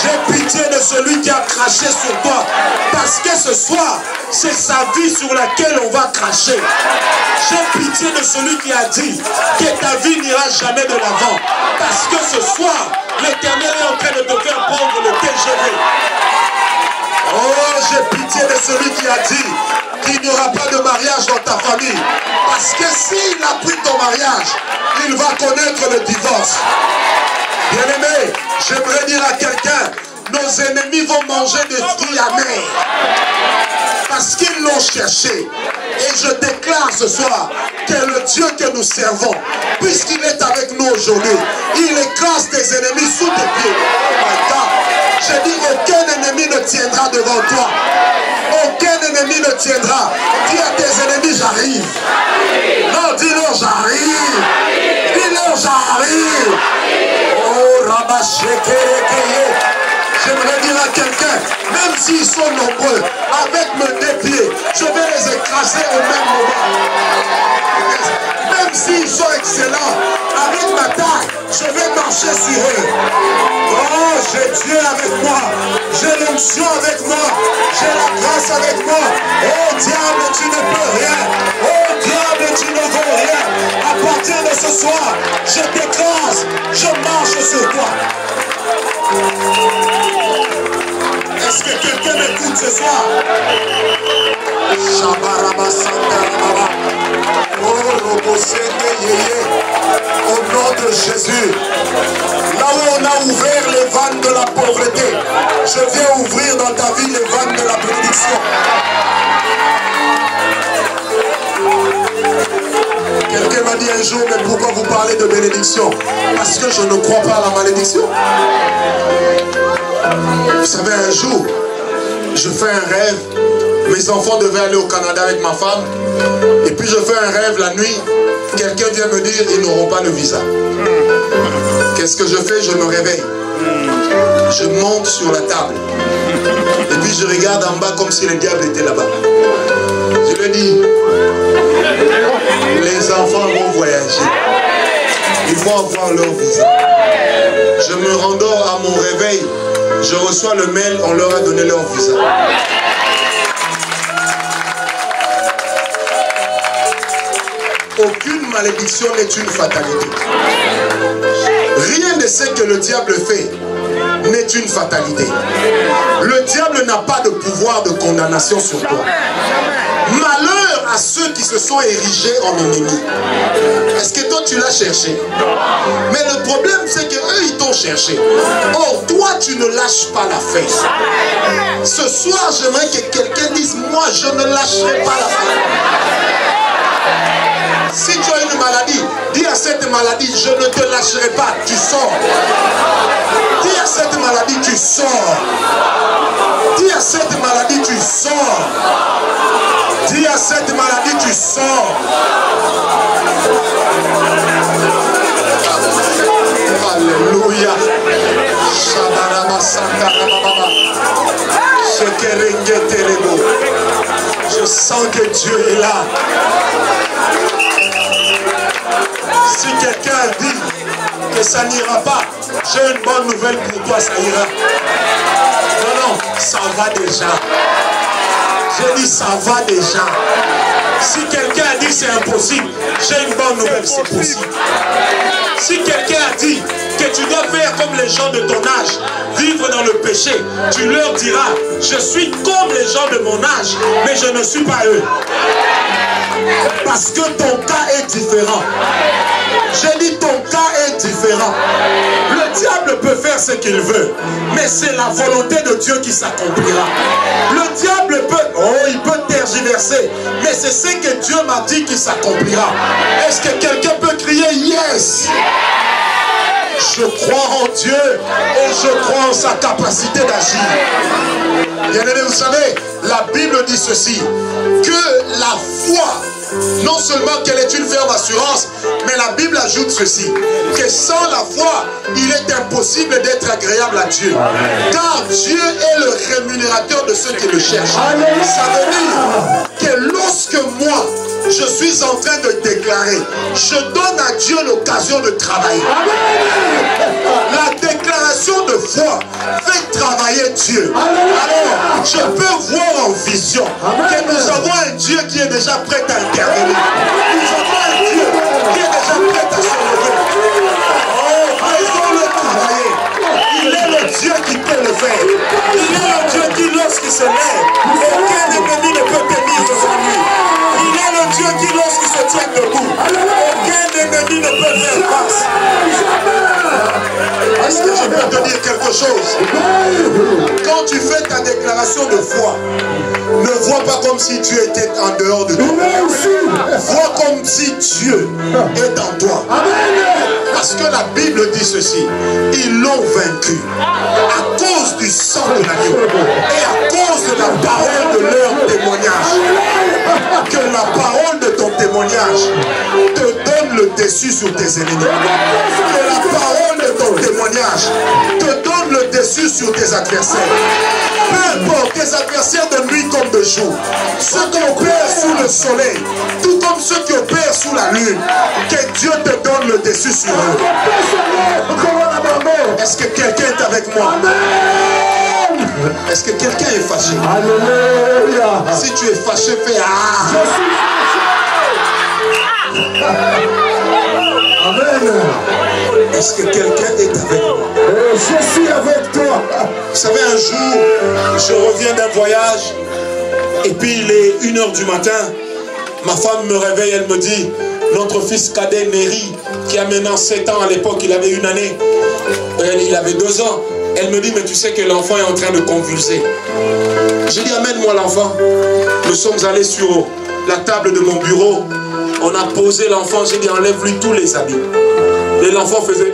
J'ai pitié de celui qui a craché sur toi. Parce que ce soir, c'est sa vie sur laquelle on va cracher. J'ai pitié de celui qui a dit que ta vie n'ira jamais de l'avant. Parce que ce soir, l'Éternel est en train de te faire prendre le TGV. Oh, j'ai pitié de celui qui a dit qu'il n'y aura pas de mariage dans ta famille. Parce que s'il a pris ton mariage, il va connaître le divorce. Bien-aimé, j'aimerais dire à quelqu'un, nos ennemis vont manger des fruits amers. Parce qu'ils l'ont cherché. Et je déclare ce soir que le Dieu que nous servons, puisqu'il est avec nous aujourd'hui, il écrase tes ennemis sous tes pieds. Oh my God. Je dis, aucun ennemi ne tiendra devant toi. Aucun ennemi ne tiendra. Dis à tes ennemis, j'arrive. Non, dis-leur, j'arrive. Dis-leur, j'arrive. Oh, Rabashekere. J'aimerais dire à quelqu'un, même s'ils sont nombreux, avec mes 2 pieds, je vais les écraser au même moment. Même s'ils sont excellents, avec ma taille, je vais marcher sur eux. Oh, J'ai Dieu avec moi. J'ai l'onction avec moi. J'ai la grâce avec moi. Oh diable, tu ne peux rien. Oh diable, tu ne vaux rien. À partir de ce soir, je t'écrase. Je marche sur toi. Est-ce que quelqu'un m'écoute ce soir? Au nom de Jésus, là où on a ouvert les vannes de la pauvreté, je viens ouvrir dans ta vie les vannes de la bénédiction. Quelqu'un m'a dit un jour, mais pourquoi vous parlez de bénédiction? Parce que je ne crois pas à la malédiction. Vous savez, un jour, je fais un rêve. Mes enfants devaient aller au Canada avec ma femme. Et puis je fais un rêve la nuit. Quelqu'un vient me dire, ils n'auront pas le visa. Qu'est-ce que je fais? Je me réveille. Je monte sur la table. Et puis je regarde en bas comme si le diable était là-bas. Je lui dis, les enfants vont voyager. Ils vont avoir leur visa. Je me rendors à mon réveil. Je reçois le mail, on leur a donné leur visa. Aucune malédiction n'est une fatalité. Rien de ce que le diable fait n'est une fatalité. Le diable n'a pas de pouvoir de condamnation sur toi. Malheur à ceux qui se sont érigés en ennemis. Est-ce que toi tu l'as cherché? Mais le problème c'est que eux ils t'ont cherché. Or toi tu ne lâches pas l'affaire. Ce soir j'aimerais que quelqu'un dise, moi je ne lâcherai pas l'affaire. Si tu as une maladie, dis à cette maladie, je ne te lâcherai pas, tu sors. Dis à cette maladie, tu sors. Dis à cette maladie, tu sors. Dis à cette maladie, tu sors. Alléluia. Je sens que Dieu est là. Si quelqu'un dit que ça n'ira pas, j'ai une bonne nouvelle pour toi, ça ira. Non, ça va déjà. J'ai dit ça va déjà. Si quelqu'un a dit c'est impossible, j'ai une bonne nouvelle, c'est possible. Si quelqu'un a dit que tu dois faire comme les gens de ton âge, vivre dans le péché, tu leur diras, je suis comme les gens de mon âge, mais je ne suis pas eux. Parce que ton cas est différent. J'ai dit ton cas est différent. Le diable peut faire ce qu'il veut, mais c'est la volonté de Dieu qui s'accomplira. Le diable peut, il peut tergiverser, mais c'est ce que Dieu m'a dit qui s'accomplira. Est-ce que quelqu'un peut crier yes? Je crois en Dieu et je crois en sa capacité d'agir. Bien-aimés, vous savez, la Bible dit ceci, que la foi, non seulement qu'elle est une ferme assurance, mais la Bible ajoute ceci, que sans la foi, il est impossible d'être agréable à Dieu. Car Dieu est le rémunérateur de ceux qui le cherchent. Ça veut dire que lorsque moi, je suis en train de déclarer, je donne à Dieu l'occasion de travailler. La déclaration de foi fait travailler Dieu. Alors, je peux voir en vision que nous avons un Dieu qui est déjà prêt à intervenir. Nous avons un Dieu qui est déjà prêt à se lever. Oh, faisons-le travailler. Il est le Dieu qui peut le faire. Il est le Dieu qui, lorsqu'il se lève, aucun ennemi ne peut tenir devant lui. Il est le Dieu qui, lorsqu'il se tient debout, aucun ennemi ne peut faire face. Est-ce que je peux te dire quelque chose? Quand tu fais ta déclaration de foi, ne vois pas comme si Dieu était en dehors de toi. Vois comme si Dieu est en toi. Parce que la Bible dit ceci, ils l'ont vaincu à cause du sang de l'agneau et à cause de la parole de leur témoignage. Que la parole de ton témoignage te donne le dessus sur tes ennemis. Que la parole de ton témoignage te donne le dessus sur tes adversaires. Peu importe, tes adversaires de nuit comme de jour, ceux qui opèrent sous le soleil, tout comme ceux qui opèrent sous la lune, que Dieu te donne le dessus sur eux. Est-ce que quelqu'un est avec moi? Est-ce que quelqu'un est fâché? Alléluia. Si tu es fâché, fais ah. Amen. Est-ce que quelqu'un est avec moi? Je suis avec toi. Vous savez, un jour, je reviens d'un voyage et puis il est 1 h du matin. Ma femme me réveille, elle me dit, notre fils cadet Néry, qui a maintenant 7 ans, à l'époque il avait 1 année, il avait 2 ans. Elle me dit, mais tu sais que l'enfant est en train de convulser. J'ai dit, amène-moi l'enfant. Nous sommes allés sur la table de mon bureau. On a posé l'enfant. J'ai dit, enlève-lui tous les habits. Et l'enfant faisait...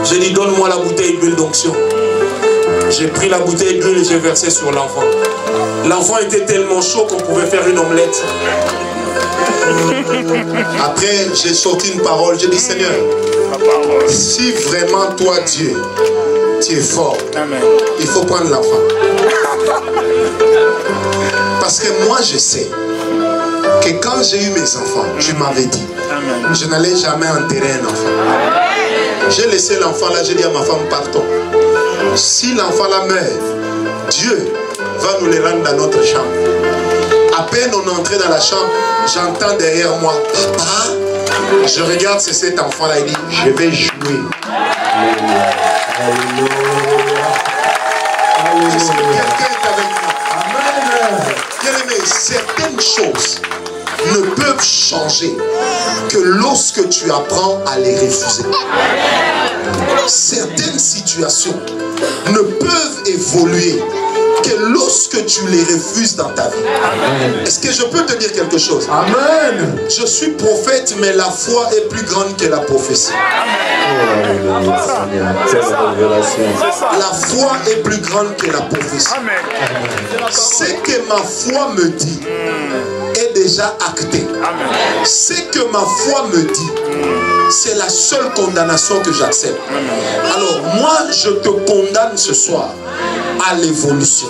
J'ai dit, donne-moi la bouteille d'huile d'onction. J'ai pris la bouteille d'huile et j'ai versé sur l'enfant. L'enfant était tellement chaud qu'on pouvait faire une omelette. Après, j'ai sorti une parole. J'ai dit, Seigneur, si vraiment toi, Dieu, tu es fort, il faut prendre l'enfant. Parce que moi, je sais que quand j'ai eu mes enfants, tu m'avais dit, je n'allais jamais enterrer un enfant. J'ai laissé l'enfant là, j'ai dit à ma femme, partons. Si l'enfant là meurt, Dieu va nous les rendre dans notre chambre. À peine on est entré dans la chambre, j'entends derrière moi, papa. Je regarde, c'est cet enfant là, il dit, je vais jouer. Je sais que quelqu'un est avec moi. Bien-aimé, certaines choses ne peuvent changer que lorsque tu apprends à les refuser. Certaines situations ne peuvent évoluer que lorsque tu les refuses dans ta vie. Est-ce que je peux te dire quelque chose? Amen. Je suis prophète, mais la foi est plus grande que la prophétie. La foi est plus grande que la prophétie. Ce que ma foi me dit est déjà acté. Ce que ma foi me dit, c'est la seule condamnation que j'accepte. Alors moi, je te condamne ce soir à l'évolution.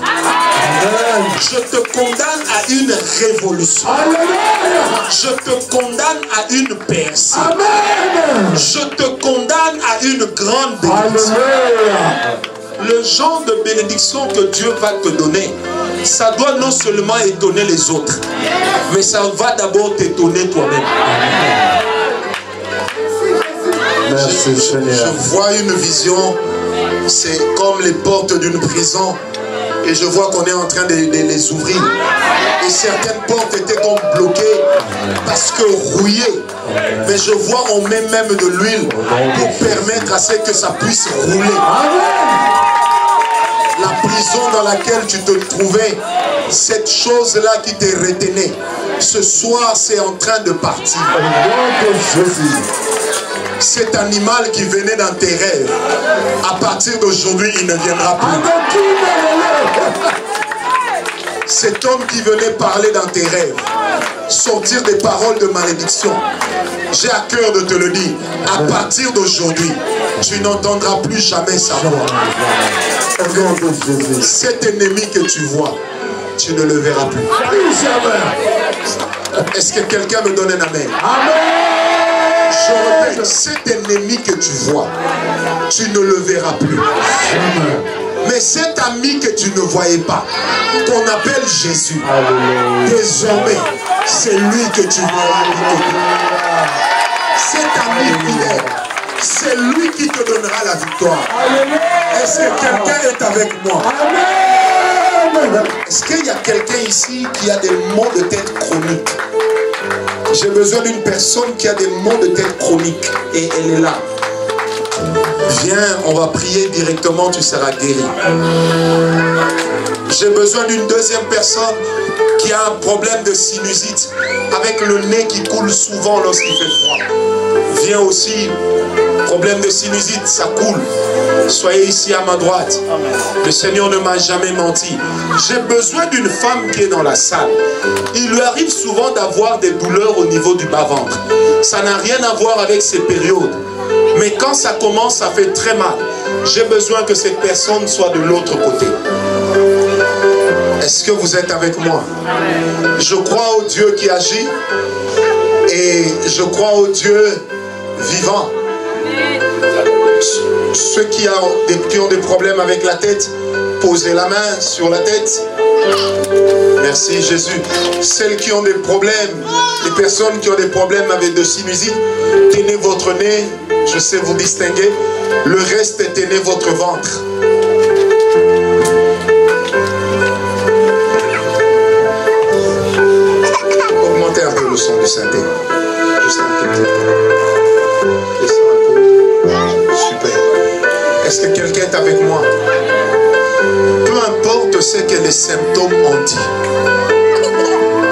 Je te condamne à une révolution. Je te condamne à une percée. Je te condamne à une grande bénédiction. Le genre de bénédiction que Dieu va te donner, ça doit non seulement étonner les autres, mais ça va d'abord t'étonner toi-même. Merci Seigneur. Je vois une vision, c'est comme les portes d'une prison, et je vois qu'on est en train de les ouvrir. Et certaines portes étaient comme bloquées parce que rouillées. Mais je vois, on met même de l'huile pour permettre à ce que ça puisse rouler. La prison dans laquelle tu te trouvais, cette chose-là qui te retenait, ce soir c'est en train de partir. Cet animal qui venait dans tes rêves, à partir d'aujourd'hui, il ne viendra plus. Cet homme qui venait parler dans tes rêves, sortir des paroles de malédiction, j'ai à cœur de te le dire, à partir d'aujourd'hui, tu n'entendras plus jamais sa voix. Cet ennemi que tu vois, tu ne le verras plus. Est-ce que quelqu'un me donne un amen? Je répète, cet ennemi que tu vois, tu ne le verras plus. Mais cet ami que tu ne voyais pas, qu'on appelle Jésus, désormais, c'est lui que tu verras. Cet ami fidèle, c'est lui qui te donnera la victoire. Est-ce que quelqu'un est avec moi? Est-ce qu'il y a quelqu'un ici qui a des maux de tête chroniques? J'ai besoin d'une personne qui a des maux de tête chroniques et elle est là. Viens, on va prier directement, tu seras guéri. J'ai besoin d'une deuxième personne qui a un problème de sinusite avec le nez qui coule souvent lorsqu'il fait froid. Viens aussi, problème de sinusite, ça coule. Soyez ici à ma droite. Le Seigneur ne m'a jamais menti. J'ai besoin d'une femme qui est dans la salle. Il lui arrive souvent d'avoir des douleurs au niveau du bas-ventre. Ça n'a rien à voir avec ses périodes. Mais quand ça commence, ça fait très mal. J'ai besoin que cette personne soit de l'autre côté. Est-ce que vous êtes avec moi? Je crois au Dieu qui agit et je crois au Dieu vivant. Ceux qui ont des problèmes avec la tête, posez la main sur la tête. Merci Jésus. Celles qui ont des problèmes, les personnes qui ont des problèmes avec de sinusite, tenez votre nez, je sais vous distinguer. Le reste, tenez votre ventre. Augmentez un peu le son du synthé. Juste un tout petit peu. Descends un peu. Super. Est-ce que quelqu'un est avec moi? Peu importe ce que les symptômes ont dit,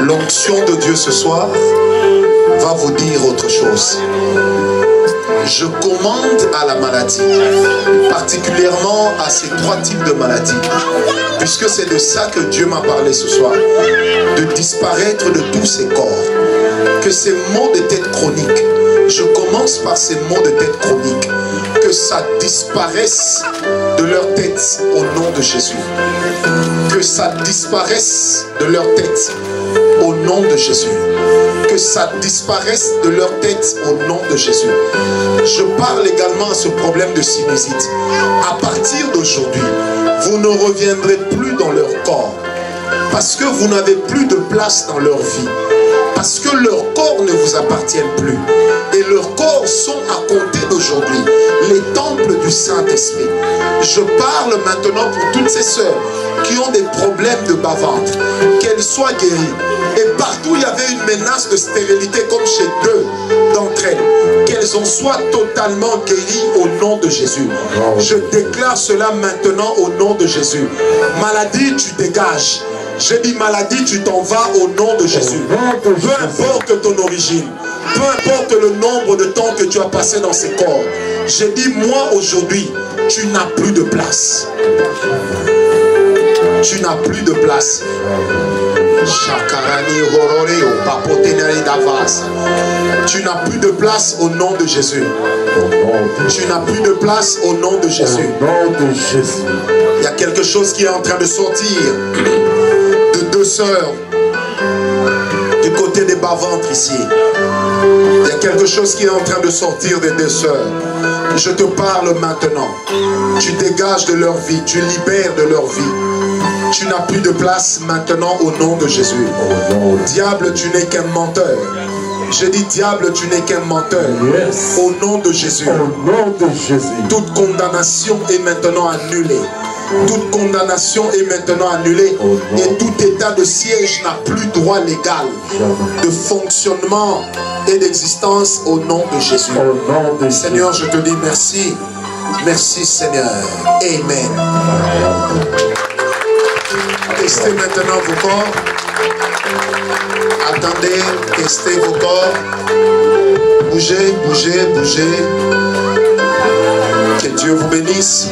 l'onction de Dieu ce soir va vous dire autre chose. Je commande à la maladie, particulièrement à ces 3 types de maladies, puisque c'est de ça que Dieu m'a parlé ce soir, de disparaître de tous ces corps, que ces maux de tête chroniques, je commence par ces maux de tête chroniques, que ça disparaisse de leur tête au nom de Jésus, que ça disparaisse de leur tête au nom de Jésus, que ça disparaisse de leur tête au nom de Jésus. Je parle également à ce problème de sinusite. À partir d'aujourd'hui, vous ne reviendrez plus dans leur corps parce que vous n'avez plus de place dans leur vie, parce que leur corps ne vous appartient plus et leurs corps sont à compter d'aujourd'hui les temples du Saint-Esprit. Je parle maintenant pour toutes ces sœurs qui ont des problèmes de bas-ventre, qu'elles soient guéries. Et partout il y avait une menace de stérilité comme chez 2 d'entre elles, qu'elles en soient totalement guéries au nom de Jésus. Je déclare cela maintenant au nom de Jésus. Maladie, tu dégages. J'ai dit maladie, tu t'en vas au nom de Jésus. Peu importe ton origine, peu importe le nombre de temps que tu as passé dans ces corps. J'ai dit moi aujourd'hui, tu n'as plus de place. Tu n'as plus de place. Tu n'as plus de place au nom de Jésus. Tu n'as plus de place au nom de Jésus. Il y a quelque chose qui est en train de sortir de 2 sœurs du côté des bas-ventres ici. Il y a quelque chose qui est en train de sortir des 2 sœurs. Je te parle maintenant. Tu dégages de leur vie, tu libères de leur vie. Tu n'as plus de place maintenant au nom de Jésus. Diable, tu n'es qu'un menteur. Je dis diable, tu n'es qu'un menteur. Yes. Au nom de Jésus. Au nom de Jésus. Toute condamnation est maintenant annulée. Toute condamnation est maintenant annulée. Et tout état de siège n'a plus droit légal de fonctionnement et d'existence au nom de Jésus. Seigneur, je te dis merci. Merci Seigneur. Amen. Testez maintenant vos corps. Attendez, testez vos corps. Bougez, bougez, bougez. Que Dieu vous bénisse.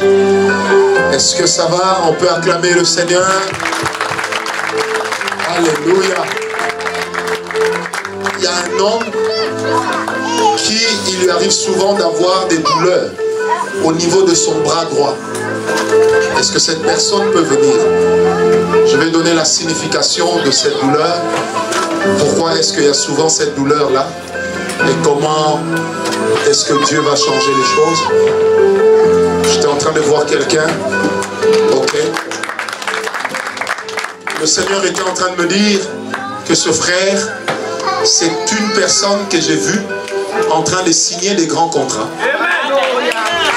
Est-ce que ça va? On peut acclamer le Seigneur. Alléluia. Il y a un homme qui, il lui arrive souvent d'avoir des douleurs au niveau de son bras droit. Est-ce que cette personne peut venir? Je vais donner la signification de cette douleur. Pourquoi est-ce qu'il y a souvent cette douleur-là? Et comment est-ce que Dieu va changer les choses? J'étais en train de voir quelqu'un. Ok. Le Seigneur était en train de me dire que ce frère, c'est une personne que j'ai vue en train de signer des grands contrats.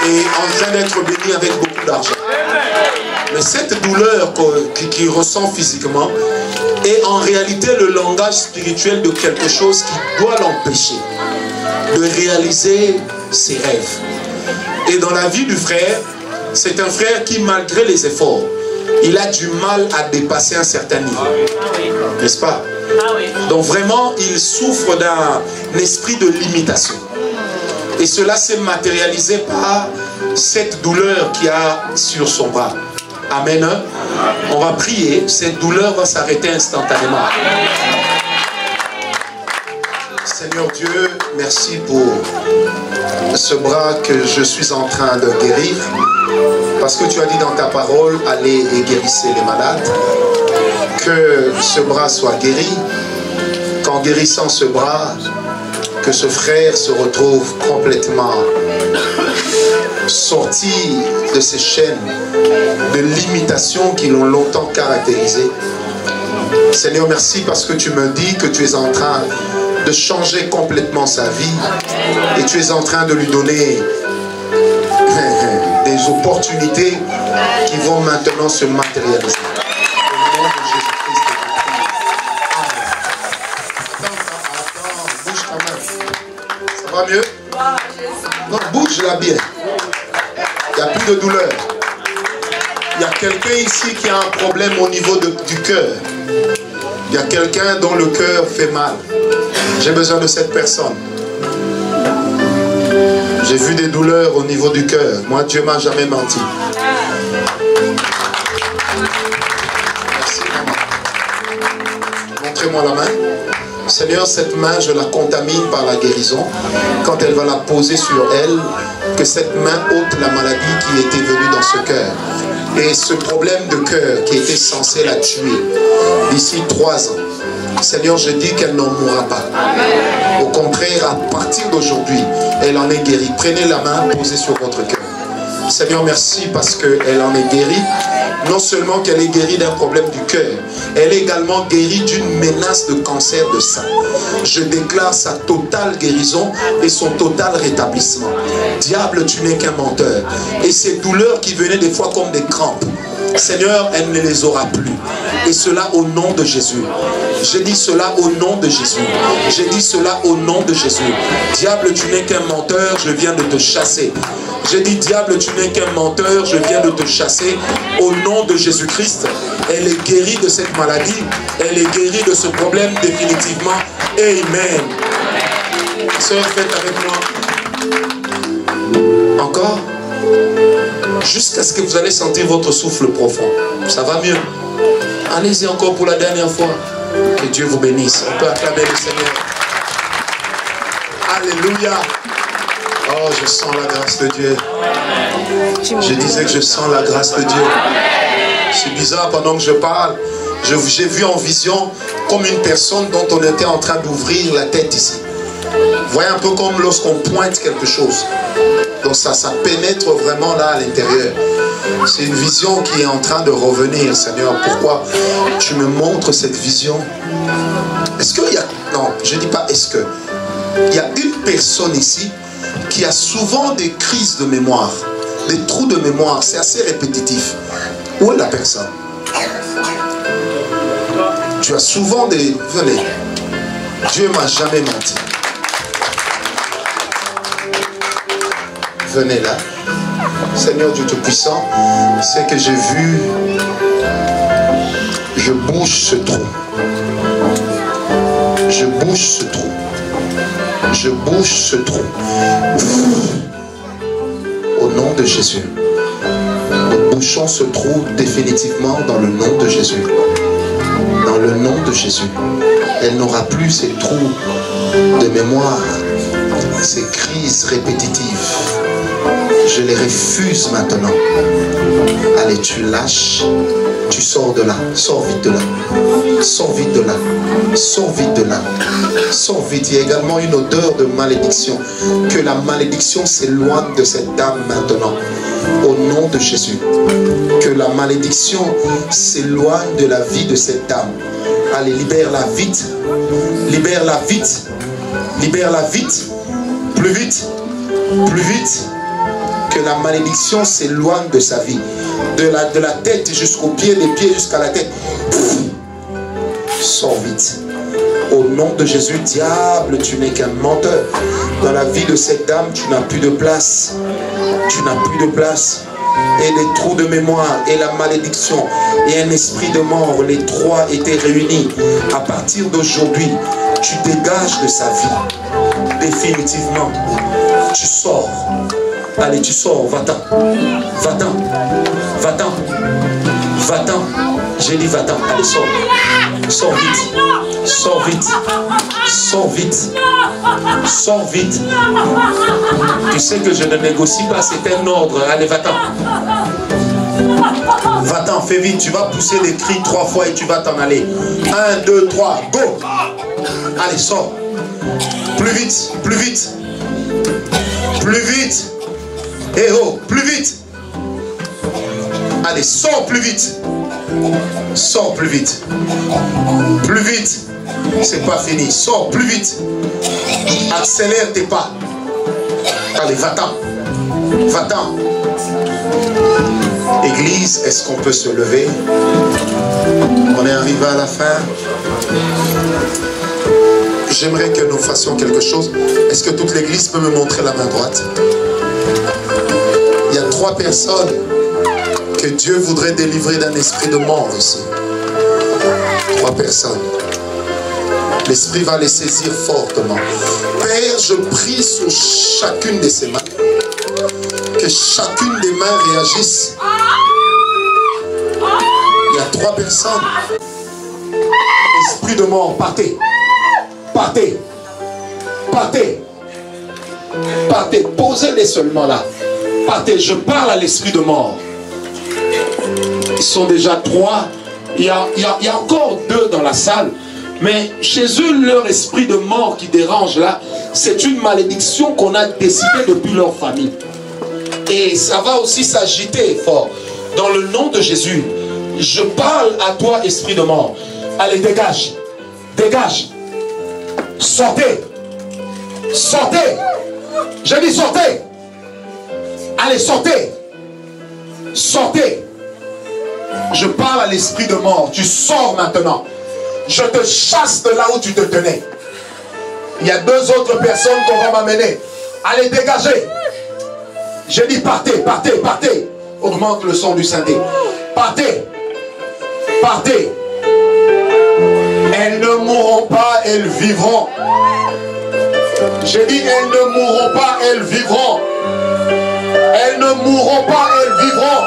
Et en train d'être béni avec beaucoup d'argent. Mais cette douleur qu'il ressent physiquement est en réalité le langage spirituel de quelque chose qui doit l'empêcher de réaliser ses rêves. Et dans la vie du frère, c'est un frère qui, malgré les efforts, il a du mal à dépasser un certain niveau. N'est-ce pas? Donc vraiment, il souffre d'un esprit de limitation. Et cela s'est matérialisé par cette douleur qu'il a sur son bras. Amen. On va prier. Cette douleur va s'arrêter instantanément. Seigneur Dieu, merci pour ce bras que je suis en train de guérir. Parce que tu as dit dans ta parole, allez et guérissez les malades. Que ce bras soit guéri. Qu'en guérissant ce bras, que ce frère se retrouve complètement sorti de ces chaînes de limitation qui l'ont longtemps caractérisé. Seigneur, merci parce que tu me dis que tu es en train de changer complètement sa vie et tu es en train de lui donner des opportunités qui vont maintenant se matérialiser. Au nom de Jésus-Christ. Attends, bouge quand même. Ça va mieux? Non, bouge-la bien. Il n'y a plus de douleur. Il y a quelqu'un ici qui a un problème au niveau du cœur. Il y a quelqu'un dont le cœur fait mal. J'ai besoin de cette personne. J'ai vu des douleurs au niveau du cœur. Moi, Dieu m'a jamais menti. Merci, maman. Montrez-moi la main. Seigneur, cette main, je la contamine par la guérison. Quand elle va la poser sur elle, que cette main ôte la maladie qui était venue dans ce cœur. Et ce problème de cœur qui était censé la tuer d'ici 3 ans. Seigneur, je dis qu'elle n'en mourra pas. Au contraire, à partir d'aujourd'hui, elle en est guérie. Prenez la main, posez sur votre cœur. Seigneur, merci parce qu'elle en est guérie. Non seulement qu'elle est guérie d'un problème du cœur, elle est également guérie d'une menace de cancer de sein. Je déclare sa totale guérison et son total rétablissement. Diable, tu n'es qu'un menteur. Et ces douleurs qui venaient des fois comme des crampes, Seigneur, elle ne les aura plus. Et cela au nom de Jésus. J'ai dit cela au nom de Jésus. J'ai dit cela au nom de Jésus. Diable, tu n'es qu'un menteur, je viens de te chasser. J'ai dit, diable, tu n'es qu'un menteur, je viens de te chasser au nom de Jésus-Christ. Elle est guérie de cette maladie. Elle est guérie de ce problème définitivement. Amen. Sœur, faites avec moi. Encore. Jusqu'à ce que vous allez sentir votre souffle profond. Ça va mieux. Allez-y encore pour la dernière fois. Que Dieu vous bénisse. On peut acclamer le Seigneur. Alléluia. Oh, je sens la grâce de Dieu. Je disais que je sens la grâce de Dieu. C'est bizarre, pendant que je parle, j'ai vu en vision comme une personne dont on était en train d'ouvrir la tête ici. Vous voyez un peu comme lorsqu'on pointe quelque chose. Donc ça pénètre vraiment là à l'intérieur. C'est une vision qui est en train de revenir, Seigneur. Pourquoi tu me montres cette vision? Est-ce qu'il y a... Non, je ne dis pas est-ce que. Il y a une personne ici qui a souvent des crises de mémoire, des trous de mémoire. C'est assez répétitif. Où est la personne? Tu as souvent des... Venez. Dieu m'a jamais menti. Venez là. Seigneur Dieu Tout-Puissant, c'est que j'ai vu, je bouge ce trou. Je bouge ce trou. Je bouge ce trou. Au nom de Jésus. Nous bouchons ce trou définitivement dans le nom de Jésus. Dans le nom de Jésus. Elle n'aura plus ces trous de mémoire, ces crises répétitives. Je les refuse maintenant. Allez, tu lâches. Tu sors de là. Sors vite de là. Sors vite de là. Sors vite de là. Sors vite. Il y a également une odeur de malédiction. Que la malédiction s'éloigne de cette dame maintenant. Au nom de Jésus. Que la malédiction s'éloigne de la vie de cette dame. Allez, libère-la vite. Libère-la vite. Libère-la vite. Plus vite. Plus vite. Que la malédiction s'éloigne de sa vie. De la tête jusqu'aux pieds, des pieds jusqu'à la tête. Sors vite. Au nom de Jésus, diable, tu n'es qu'un menteur. Dans la vie de cette dame, tu n'as plus de place. Tu n'as plus de place. Et les trous de mémoire et la malédiction et un esprit de mort, les trois étaient réunis. À partir d'aujourd'hui, tu dégages de sa vie. Définitivement. Tu sors. Allez, tu sors, va-t'en. Va-t'en. Va-t'en. Va-t'en. J'ai dit va-t'en. Allez, sors. Sors vite. Sors vite. Sors vite. Sors vite. Tu sais que je ne négocie pas, c'est un ordre. Allez, va-t'en. Va-t'en, fais vite. Tu vas pousser les cris 3 fois et tu vas t'en aller. 1, 2, 3, go. Allez, sors. Plus vite, plus vite. Plus vite. Eh oh, plus vite. Allez, sors plus vite. Sors plus vite. Plus vite. C'est pas fini. Sors plus vite. Accélère tes pas. Allez, va-t'en. Va-t'en. Église, est-ce qu'on peut se lever? On est arrivé à la fin. J'aimerais que nous fassions quelque chose. Est-ce que toute l'église peut me montrer la main droite? Il y a 3 personnes que Dieu voudrait délivrer d'un esprit de mort ici. 3 personnes. L'esprit va les saisir fortement. Père, je prie sur chacune de ces mains. Que chacune des mains réagisse. Il y a 3 personnes. Esprit de mort, partez. Partez. Partez. Partez. Posez-les seulement là. Partez. Je parle à l'esprit de mort. Ils sont déjà 3. Il y a encore 2 dans la salle. Mais chez eux, leur esprit de mort qui dérange là, c'est une malédiction qu'on a décidée depuis leur famille. Et ça va aussi s'agiter fort. Dans le nom de Jésus, je parle à toi, esprit de mort. Allez, dégage. Dégage. Sortez. Sortez. J'ai dit sortez. Allez, sortez. Sortez. Je parle à l'esprit de mort. Tu sors maintenant. Je te chasse de là où tu te tenais. Il y a 2 autres personnes qu'on va m'amener. Allez, dégagez. J'ai dit partez, partez, partez. Augmente le son du synthé. Partez. Partez. Elles ne mourront pas, elles vivront. J'ai dit elles ne mourront pas, elles vivront. Elles ne mourront pas, elles vivront.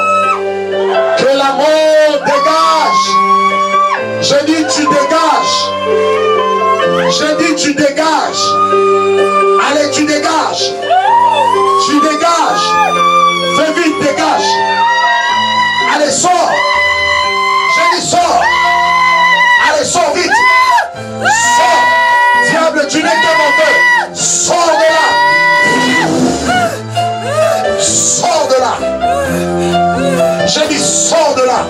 Que la mort dégage. J'ai dit tu dégages. J'ai dit tu dégages. Allez, tu dégages. Tu dégages. Fais vite, dégage. Allez, sors. J'ai dit sors. Allez, sors vite. Sors. Diable, tu n'es qu'un menteur. Sors de là. Sors de là. J'ai dit sors de là.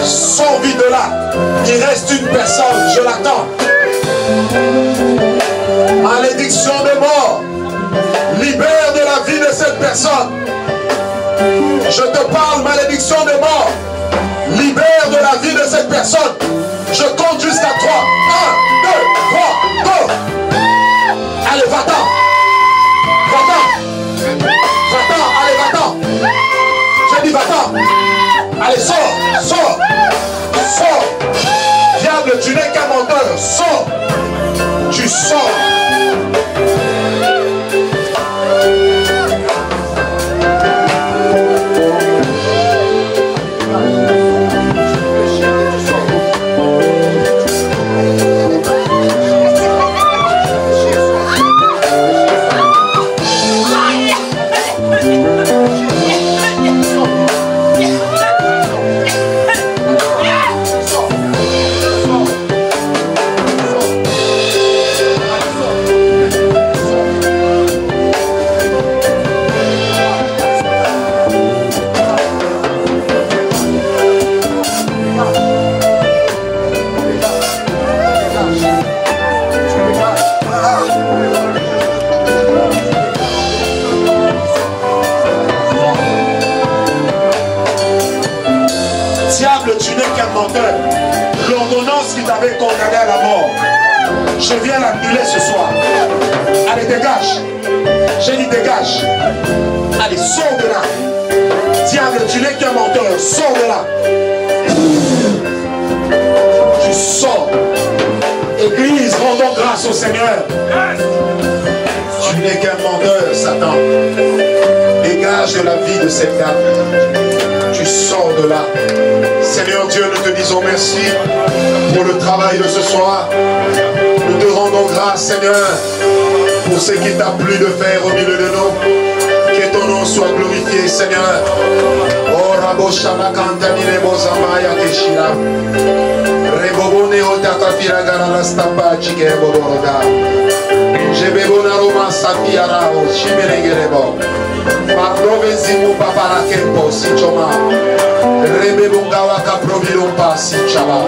Sors vite de là. Il reste une personne, je l'attends. Malédiction de mort. Libère de la vie de cette personne. Je te parle, malédiction de mort. Libère de la vie de cette personne. Je compte jusqu'à 3. 1, 2, 3, go. Allez, va-t'en. Va-t'en. Va-t'en, allez, va-t'en. J'ai dit va-t'en. Allez, sors, sors. Sors. Diable, tu n'es qu'un menteur. Sors. Tu sors. L'ordonnance qui t'avait condamné à la mort, je viens l'annuler ce soir. Allez, dégage. J'ai dit dégage. Allez, sors de là. Diable, tu n'es qu'un menteur. Sors de là. Tu sors. Église, rendons grâce au Seigneur. Tu n'es qu'un menteur, Satan. Dégage de la vie de cette dame. Tu tu sors de là. Seigneur Dieu, nous te disons merci pour le travail de ce soir. Nous te rendons grâce, Seigneur, pour ce qu'il t'a plu de faire au milieu de nous. Que ton nom soit glorifié, Seigneur. Oh, Rabo Shabakantamine Bozamaya Keshira. Rebobone Otakafira Garala Stapa Chike Boboroda. Jebebona Roma Sapiara O Chimenegerebo. Makrove Zimu Papara Kempo Sichoma. Rebebungawa Kaprovilumpa Sichaba.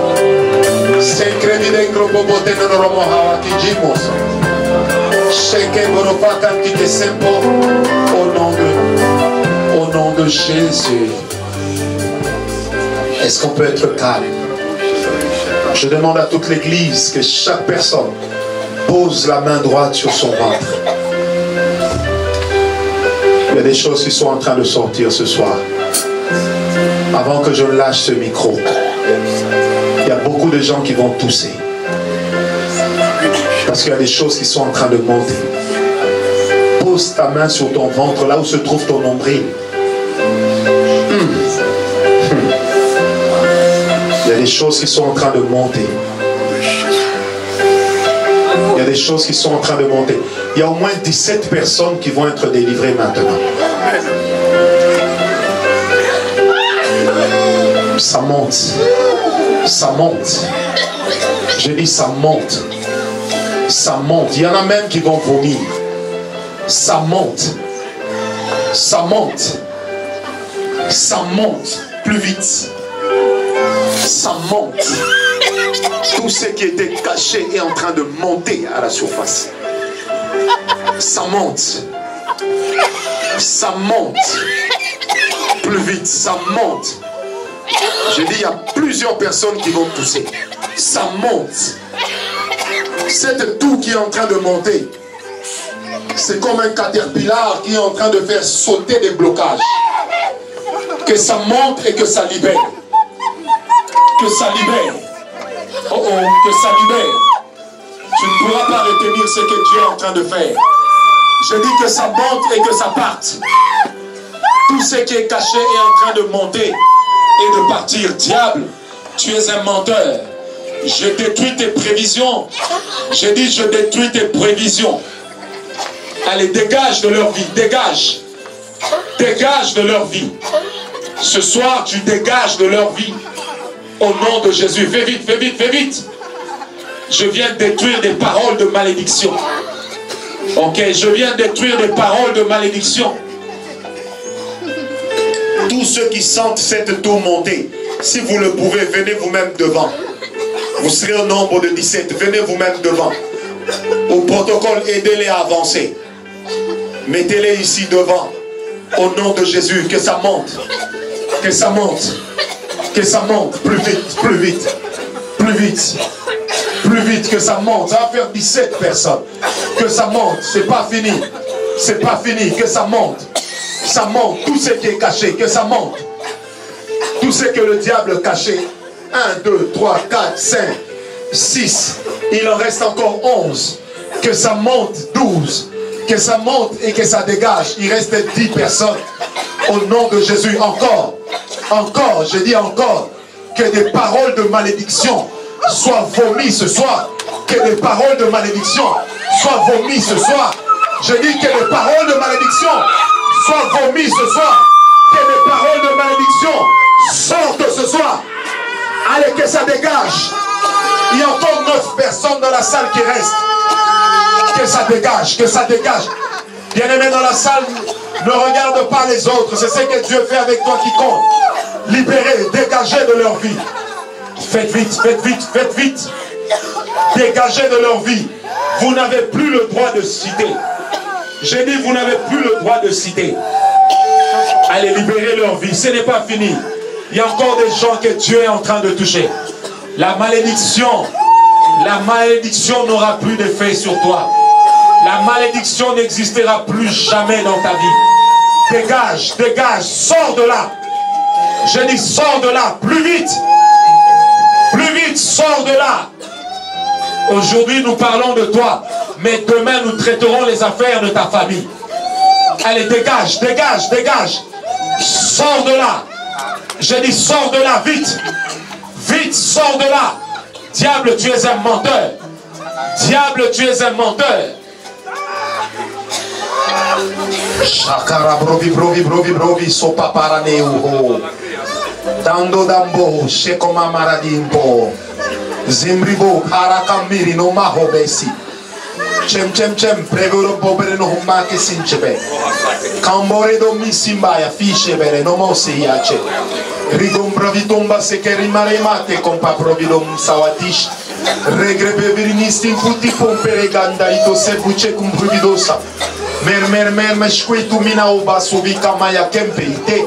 Sencrevide Grobobote Noromohawa Kijimos. Sheke Borofaka Kike Sempo. Au nom de Jésus. Est-ce qu'on peut être calme? Je demande à toute l'église que chaque personne pose la main droite sur son ventre. Il y a des choses qui sont en train de sortir ce soir. Avant que je ne lâche ce micro, il y a beaucoup de gens qui vont tousser. Parce qu'il y a des choses qui sont en train de monter. Pose ta main sur ton ventre, là où se trouve ton nombril. Il y a des choses qui sont en train de monter. Il y a des choses qui sont en train de monter. Il y a au moins 17 personnes qui vont être délivrées maintenant. Ça monte. Ça monte. Je dis ça monte. Ça monte. Il y en a même qui vont vomir. Ça monte. Ça monte. Ça monte. Plus vite. Ça monte. Tout ce qui était caché est en train de monter à la surface. Ça monte. Ça monte. Plus vite, ça monte. Je dis, il y a plusieurs personnes qui vont pousser. Ça monte. Cette toux qui est en train de monter, c'est comme un caterpillar qui est en train de faire sauter des blocages. Que ça monte et que ça libère. Que ça libère. Oh oh, que ça libère. Tu ne pourras pas retenir ce que Dieu est en train de faire. Je dis que ça monte et que ça parte. Tout ce qui est caché est en train de monter et de partir. Diable, tu es un menteur. Je détruis tes prévisions. Je dis, je détruis tes prévisions. Allez, dégage de leur vie. Dégage. Dégage de leur vie. Ce soir, tu dégages de leur vie. Au nom de Jésus. Fais vite, fais vite, fais vite. Je viens détruire des paroles de malédiction. Ok, je viens détruire des paroles de malédiction. Tous ceux qui sentent cette tour monter, si vous le pouvez, venez vous-même devant. Vous serez au nombre de 17. Venez vous-même devant. Au protocole, aidez-les à avancer. Mettez-les ici devant. Au nom de Jésus, que ça monte. Que ça monte. Que ça monte. Plus vite, plus vite. Plus vite. Plus vite que ça monte. Ça va faire 17 personnes. Que ça monte. C'est pas fini. C'est pas fini. Que ça monte. Ça monte. Tout ce qui est caché. Que ça monte. Tout ce que le diable cachait. 1, 2, 3, 4, 5, 6. Il en reste encore 11. Que ça monte 12. Que ça monte et que ça dégage. Il reste 10 personnes. Au nom de Jésus. Encore. Encore. Je dis encore. Que des paroles de malédiction soient vomies ce soir. Que des paroles de malédiction soient vomies ce soir. Je dis que des paroles de malédiction soient vomies ce soir. Que des paroles de malédiction sortent ce soir. Allez, que ça dégage. Il y a encore 9 personnes dans la salle qui restent. Que ça dégage, que ça dégage. Bien-aimés dans la salle, ne regarde pas les autres. C'est ce que Dieu fait avec toi qui compte. Libérez, dégagez de leur vie. Faites vite, faites vite, faites vite. Dégagez de leur vie. Vous n'avez plus le droit de citer. J'ai dit, vous n'avez plus le droit de citer. Allez, libérez leur vie. Ce n'est pas fini. Il y a encore des gens que Dieu est en train de toucher. La malédiction n'aura plus d'effet sur toi. La malédiction n'existera plus jamais dans ta vie. Dégage, dégage, sors de là. Je dis, sors de là, plus vite. Plus vite, sors de là. Aujourd'hui, nous parlons de toi, mais demain, nous traiterons les affaires de ta famille. Allez, dégage, dégage, dégage. Sors de là. Je dis, sors de là, vite. Vite, sors de là. Diable, tu es un menteur. Diable, tu es un menteur. Shakara brovi brovi brovi brovi sopa paraneo. Dando dambo shekoma maradimbo. Zimbribo harakamiri no mahobesi. Chem chem chem prevero pobere no humake sinchebe. Kambore do misimbaya fishe bere no mose yache. Rigom bravitomba se che rimane mate compa providom sawatish. Regrebe virinistin puti pompere gandarito se buce cum providosa. Mer meshkwetu mina oba subika maya kempe ite.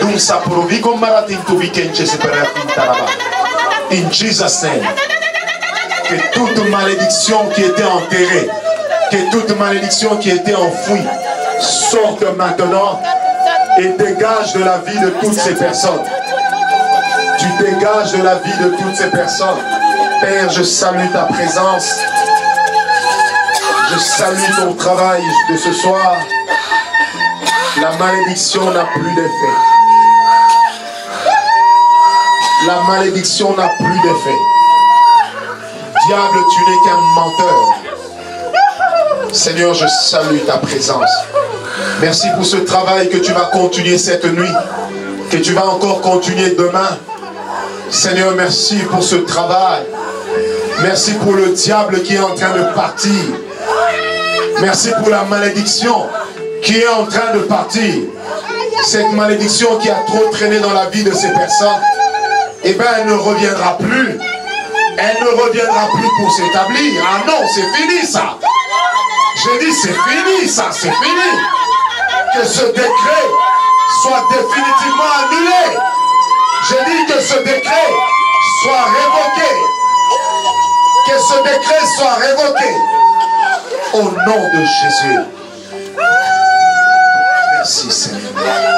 Dum sa provigo maratin tu vikenche se peratintaraba. In Jesus' name. Que toute malédiction qui était enterrée, que toute malédiction qui était enfouie, sorte maintenant et dégage de la vie de toutes ces personnes. Tu dégages de la vie de toutes ces personnes. Père, je salue ta présence. Je salue ton travail de ce soir. La malédiction n'a plus d'effet. La malédiction n'a plus d'effet. Diable, tu n'es qu'un menteur. Seigneur, je salue ta présence. Merci pour ce travail que tu vas continuer cette nuit, que tu vas encore continuer demain. Seigneur, merci pour ce travail. Merci pour le diable qui est en train de partir. Merci pour la malédiction qui est en train de partir. Cette malédiction qui a trop traîné dans la vie de ces personnes, eh bien, elle ne reviendra plus. Elle ne reviendra plus pour s'établir. Ah non, c'est fini ça. J'ai dit c'est fini ça, c'est fini. Que ce décret soit définitivement annulé. J'ai dit que ce décret soit révoqué. Que ce décret soit révoqué. Au nom de Jésus. Merci Seigneur.